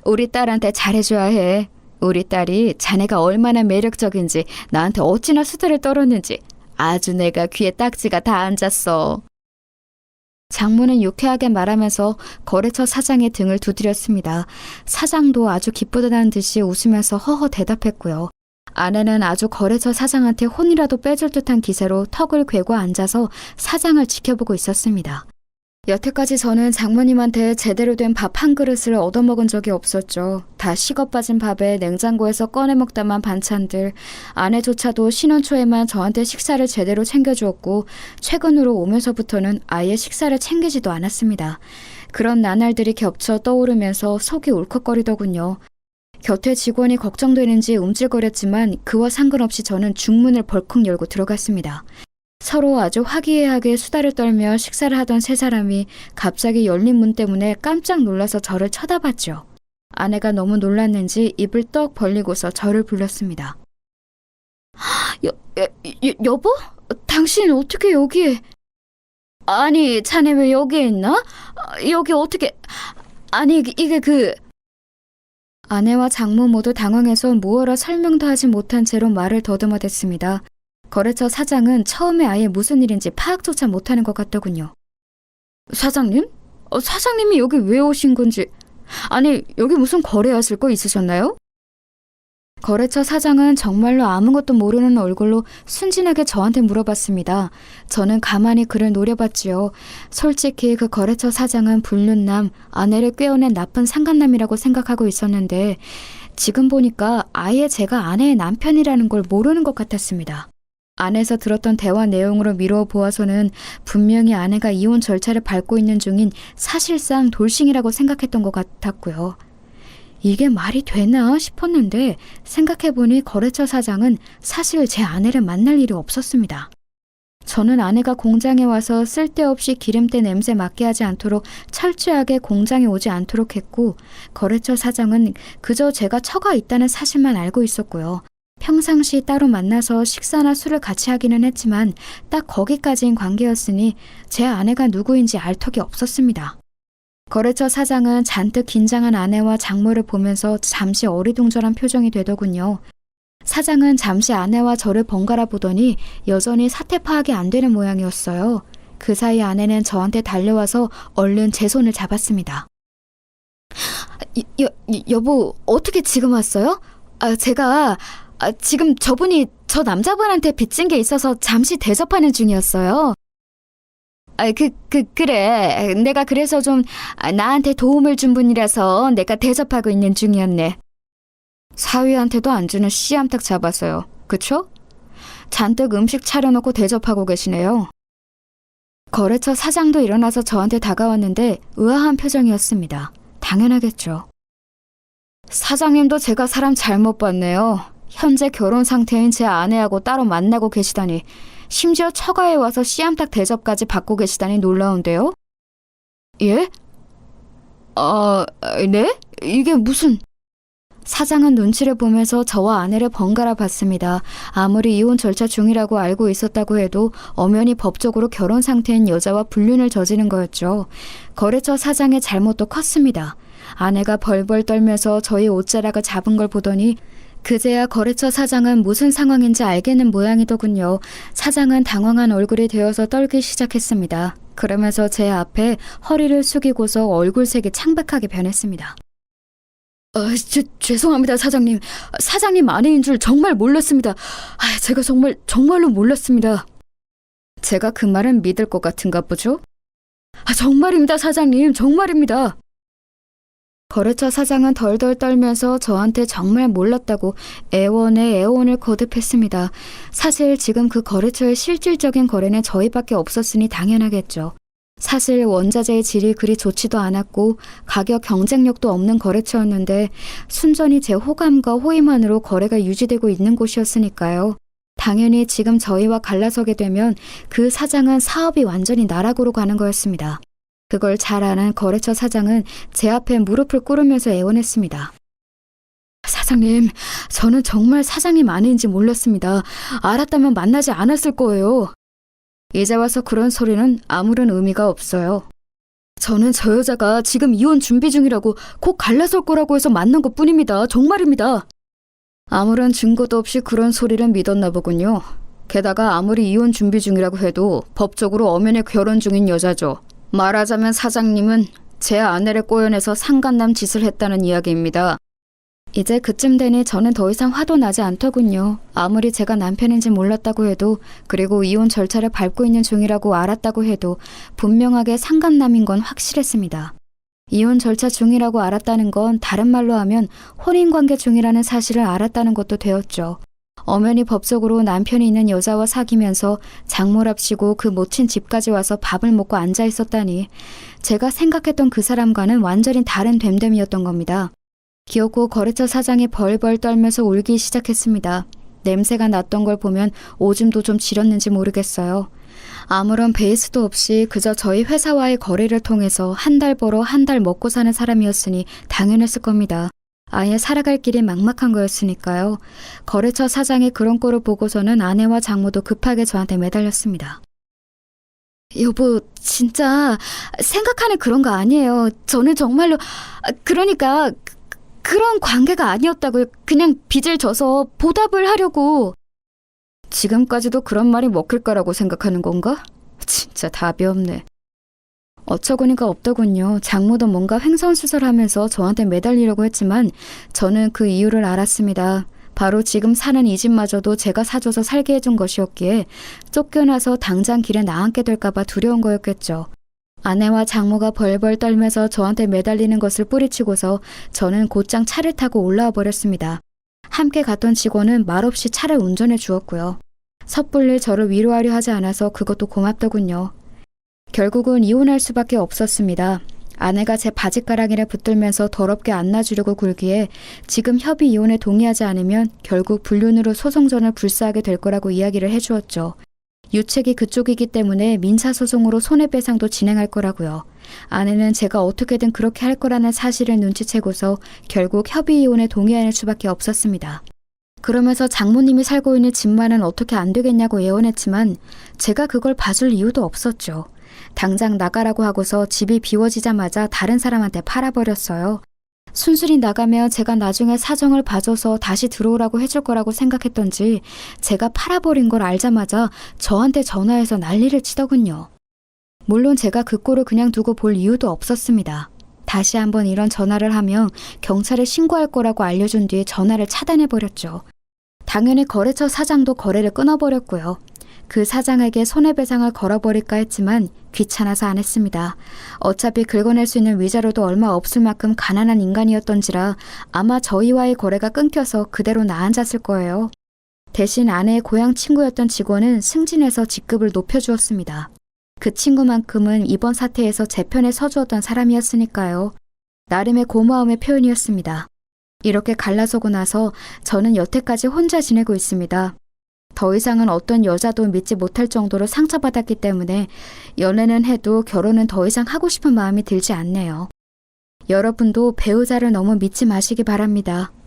우리 딸한테 잘해줘야 해. 우리 딸이 자네가 얼마나 매력적인지 나한테 어찌나 수다를 떨었는지 아주 내가 귀에 딱지가 다 앉았어. 장모는 유쾌하게 말하면서 거래처 사장의 등을 두드렸습니다. 사장도 아주 기쁘다는 듯이 웃으면서 허허 대답했고요. 아내는 아주 거래처 사장한테 혼이라도 빼줄 듯한 기세로 턱을 괴고 앉아서 사장을 지켜보고 있었습니다. 여태까지 저는 장모님한테 제대로 된 밥 한 그릇을 얻어먹은 적이 없었죠. 다 식어 빠진 밥에 냉장고에서 꺼내 먹다만 반찬들, 아내조차도 신혼 초에만 저한테 식사를 제대로 챙겨주었고 최근으로 오면서부터는 아예 식사를 챙기지도 않았습니다. 그런 나날들이 겹쳐 떠오르면서 속이 울컥거리더군요. 곁에 직원이 걱정되는지 움찔거렸지만 그와 상관없이 저는 중문을 벌컥 열고 들어갔습니다. 서로 아주 화기애애하게 수다를 떨며 식사를 하던 세 사람이 갑자기 열린 문 때문에 깜짝 놀라서 저를 쳐다봤죠. 아내가 너무 놀랐는지 입을 떡 벌리고서 저를 불렀습니다. 여보? 당신 어떻게 여기에? 아니, 자네 왜 여기에 있나? 여기 어떻게... 아니, 이게 그... 아내와 장모 모두 당황해서 무어라 설명도 하지 못한 채로 말을 더듬어댔습니다. 거래처 사장은 처음에 아예 무슨 일인지 파악조차 못하는 것 같더군요. 사장님? 사장님이 여기 왜 오신 건지... 아니, 여기 무슨 거래하실 거 있으셨나요? 거래처 사장은 정말로 아무것도 모르는 얼굴로 순진하게 저한테 물어봤습니다. 저는 가만히 그를 노려봤지요. 솔직히 그 거래처 사장은 불륜남, 아내를 꿰어낸 나쁜 상간남이라고 생각하고 있었는데 지금 보니까 아예 제가 아내의 남편이라는 걸 모르는 것 같았습니다. 안에서 들었던 대화 내용으로 미루어 보아서는 분명히 아내가 이혼 절차를 밟고 있는 중인 사실상 돌싱이라고 생각했던 것 같았고요. 이게 말이 되나 싶었는데 생각해보니 거래처 사장은 사실 제 아내를 만날 일이 없었습니다. 저는 아내가 공장에 와서 쓸데없이 기름때 냄새 맡게 하지 않도록 철저하게 공장에 오지 않도록 했고 거래처 사장은 그저 제가 처가 있다는 사실만 알고 있었고요. 평상시 따로 만나서 식사나 술을 같이 하기는 했지만 딱 거기까지인 관계였으니 제 아내가 누구인지 알 턱이 없었습니다. 거래처 사장은 잔뜩 긴장한 아내와 장모를 보면서 잠시 어리둥절한 표정이 되더군요. 사장은 잠시 아내와 저를 번갈아 보더니 여전히 사태 파악이 안 되는 모양이었어요. 그 사이 아내는 저한테 달려와서 얼른 제 손을 잡았습니다. 여보, 어떻게 지금 왔어요? 제가 지금 저분이 저 남자분한테 빚진 게 있어서 잠시 대접하는 중이었어요. 그래. 내가 그래서 좀 나한테 도움을 준 분이라서 내가 대접하고 있는 중이었네. 사위한테도 안 주는 씨암탉 잡았어요. 그쵸? 잔뜩 음식 차려놓고 대접하고 계시네요. 거래처 사장도 일어나서 저한테 다가왔는데 의아한 표정이었습니다. 당연하겠죠. 사장님도 제가 사람 잘못 봤네요. 현재 결혼 상태인 제 아내하고 따로 만나고 계시다니, 심지어 처가에 와서 씨암탉 대접까지 받고 계시다니 놀라운데요? 예? 네? 이게 무슨... 사장은 눈치를 보면서 저와 아내를 번갈아 봤습니다. 아무리 이혼 절차 중이라고 알고 있었다고 해도 엄연히 법적으로 결혼 상태인 여자와 불륜을 저지른 거였죠. 거래처 사장의 잘못도 컸습니다. 아내가 벌벌 떨면서 저희 옷자락을 잡은 걸 보더니 그제야 거래처 사장은 무슨 상황인지 알겠는 모양이더군요. 사장은 당황한 얼굴이 되어서 떨기 시작했습니다. 그러면서 제 앞에 허리를 숙이고서 얼굴색이 창백하게 변했습니다. 죄송합니다, 사장님. 사장님 아내인 줄 정말 몰랐습니다. 제가 정말로 몰랐습니다. 제가 그 말은 믿을 것 같은가 보죠? 정말입니다, 사장님. 정말입니다. 거래처 사장은 덜덜 떨면서 저한테 정말 몰랐다고 애원에 애원을 거듭했습니다. 사실 지금 그 거래처의 실질적인 거래는 저희밖에 없었으니 당연하겠죠. 사실 원자재의 질이 그리 좋지도 않았고 가격 경쟁력도 없는 거래처였는데 순전히 제 호감과 호의만으로 거래가 유지되고 있는 곳이었으니까요. 당연히 지금 저희와 갈라서게 되면 그 사장은 사업이 완전히 나락으로 가는 거였습니다. 그걸 잘 아는 거래처 사장은 제 앞에 무릎을 꿇으면서 애원했습니다. 사장님, 저는 정말 사장님 아내인지 몰랐습니다. 알았다면 만나지 않았을 거예요. 이제 와서 그런 소리는 아무런 의미가 없어요. 저는 저 여자가 지금 이혼 준비 중이라고 곧 갈라설 거라고 해서 만난 것 뿐입니다. 정말입니다. 아무런 증거도 없이 그런 소리를 믿었나 보군요. 게다가 아무리 이혼 준비 중이라고 해도 법적으로 엄연히 결혼 중인 여자죠. 말하자면 사장님은 제 아내를 꼬여내서 상간남 짓을 했다는 이야기입니다. 이제 그쯤 되니 저는 더 이상 화도 나지 않더군요. 아무리 제가 남편인지 몰랐다고 해도, 그리고 이혼 절차를 밟고 있는 중이라고 알았다고 해도 분명하게 상간남인 건 확실했습니다. 이혼 절차 중이라고 알았다는 건 다른 말로 하면 혼인관계 중이라는 사실을 알았다는 것도 되었죠. 엄연히 법적으로 남편이 있는 여자와 사귀면서 장모랍시고 그 모친 집까지 와서 밥을 먹고 앉아 있었다니, 제가 생각했던 그 사람과는 완전히 다른 됨됨이었던 겁니다. 기어코 거래처 사장이 벌벌 떨면서 울기 시작했습니다. 냄새가 났던 걸 보면 오줌도 좀 지렸는지 모르겠어요. 아무런 베이스도 없이 그저 저희 회사와의 거래를 통해서 한 달 벌어 한 달 먹고 사는 사람이었으니 당연했을 겁니다. 아예 살아갈 길이 막막한 거였으니까요. 거래처 사장이 그런 꼴을 보고서는 아내와 장모도 급하게 저한테 매달렸습니다. 여보, 진짜 생각하는 그런 거 아니에요. 저는 정말로, 그러니까 그런 관계가 아니었다고요. 그냥 빚을 져서 보답을 하려고. 지금까지도 그런 말이 먹힐 거라고 생각하는 건가? 진짜 답이 없네. 어처구니가 없더군요. 장모도 뭔가 횡설수설하면서 저한테 매달리려고 했지만 저는 그 이유를 알았습니다. 바로 지금 사는 이 집마저도 제가 사줘서 살게 해준 것이었기에 쫓겨나서 당장 길에 나앉게 될까봐 두려운 거였겠죠. 아내와 장모가 벌벌 떨면서 저한테 매달리는 것을 뿌리치고서 저는 곧장 차를 타고 올라와 버렸습니다. 함께 갔던 직원은 말없이 차를 운전해 주었고요. 섣불리 저를 위로하려 하지 않아서 그것도 고맙더군요. 결국은 이혼할 수밖에 없었습니다. 아내가 제 바지가랑이를 붙들면서 더럽게 안놔주려고 굴기에 지금 협의 이혼에 동의하지 않으면 결국 불륜으로 소송전을 불사하게 될 거라고 이야기를 해주었죠. 유책이 그쪽이기 때문에 민사소송으로 손해배상도 진행할 거라고요. 아내는 제가 어떻게든 그렇게 할 거라는 사실을 눈치채고서 결국 협의 이혼에 동의할 수밖에 없었습니다. 그러면서 장모님이 살고 있는 집만은 어떻게 안 되겠냐고 애원했지만 제가 그걸 봐줄 이유도 없었죠. 당장 나가라고 하고서 집이 비워지자마자 다른 사람한테 팔아버렸어요. 순순히 나가면 제가 나중에 사정을 봐줘서 다시 들어오라고 해줄 거라고 생각했던지 제가 팔아버린 걸 알자마자 저한테 전화해서 난리를 치더군요. 물론 제가 그 꼴을 그냥 두고 볼 이유도 없었습니다. 다시 한번 이런 전화를 하면 경찰에 신고할 거라고 알려준 뒤에 전화를 차단해버렸죠. 당연히 거래처 사장도 거래를 끊어버렸고요. 그 사장에게 손해배상을 걸어버릴까 했지만 귀찮아서 안 했습니다. 어차피 긁어낼 수 있는 위자료도 얼마 없을 만큼 가난한 인간이었던지라 아마 저희와의 거래가 끊겨서 그대로 나앉았을 거예요. 대신 아내의 고향 친구였던 직원은 승진해서 직급을 높여주었습니다. 그 친구만큼은 이번 사태에서 제 편에 서주었던 사람이었으니까요. 나름의 고마움의 표현이었습니다. 이렇게 갈라서고 나서 저는 여태까지 혼자 지내고 있습니다. 더 이상은 어떤 여자도 믿지 못할 정도로 상처받았기 때문에 연애는 해도 결혼은 더 이상 하고 싶은 마음이 들지 않네요. 여러분도 배우자를 너무 믿지 마시기 바랍니다.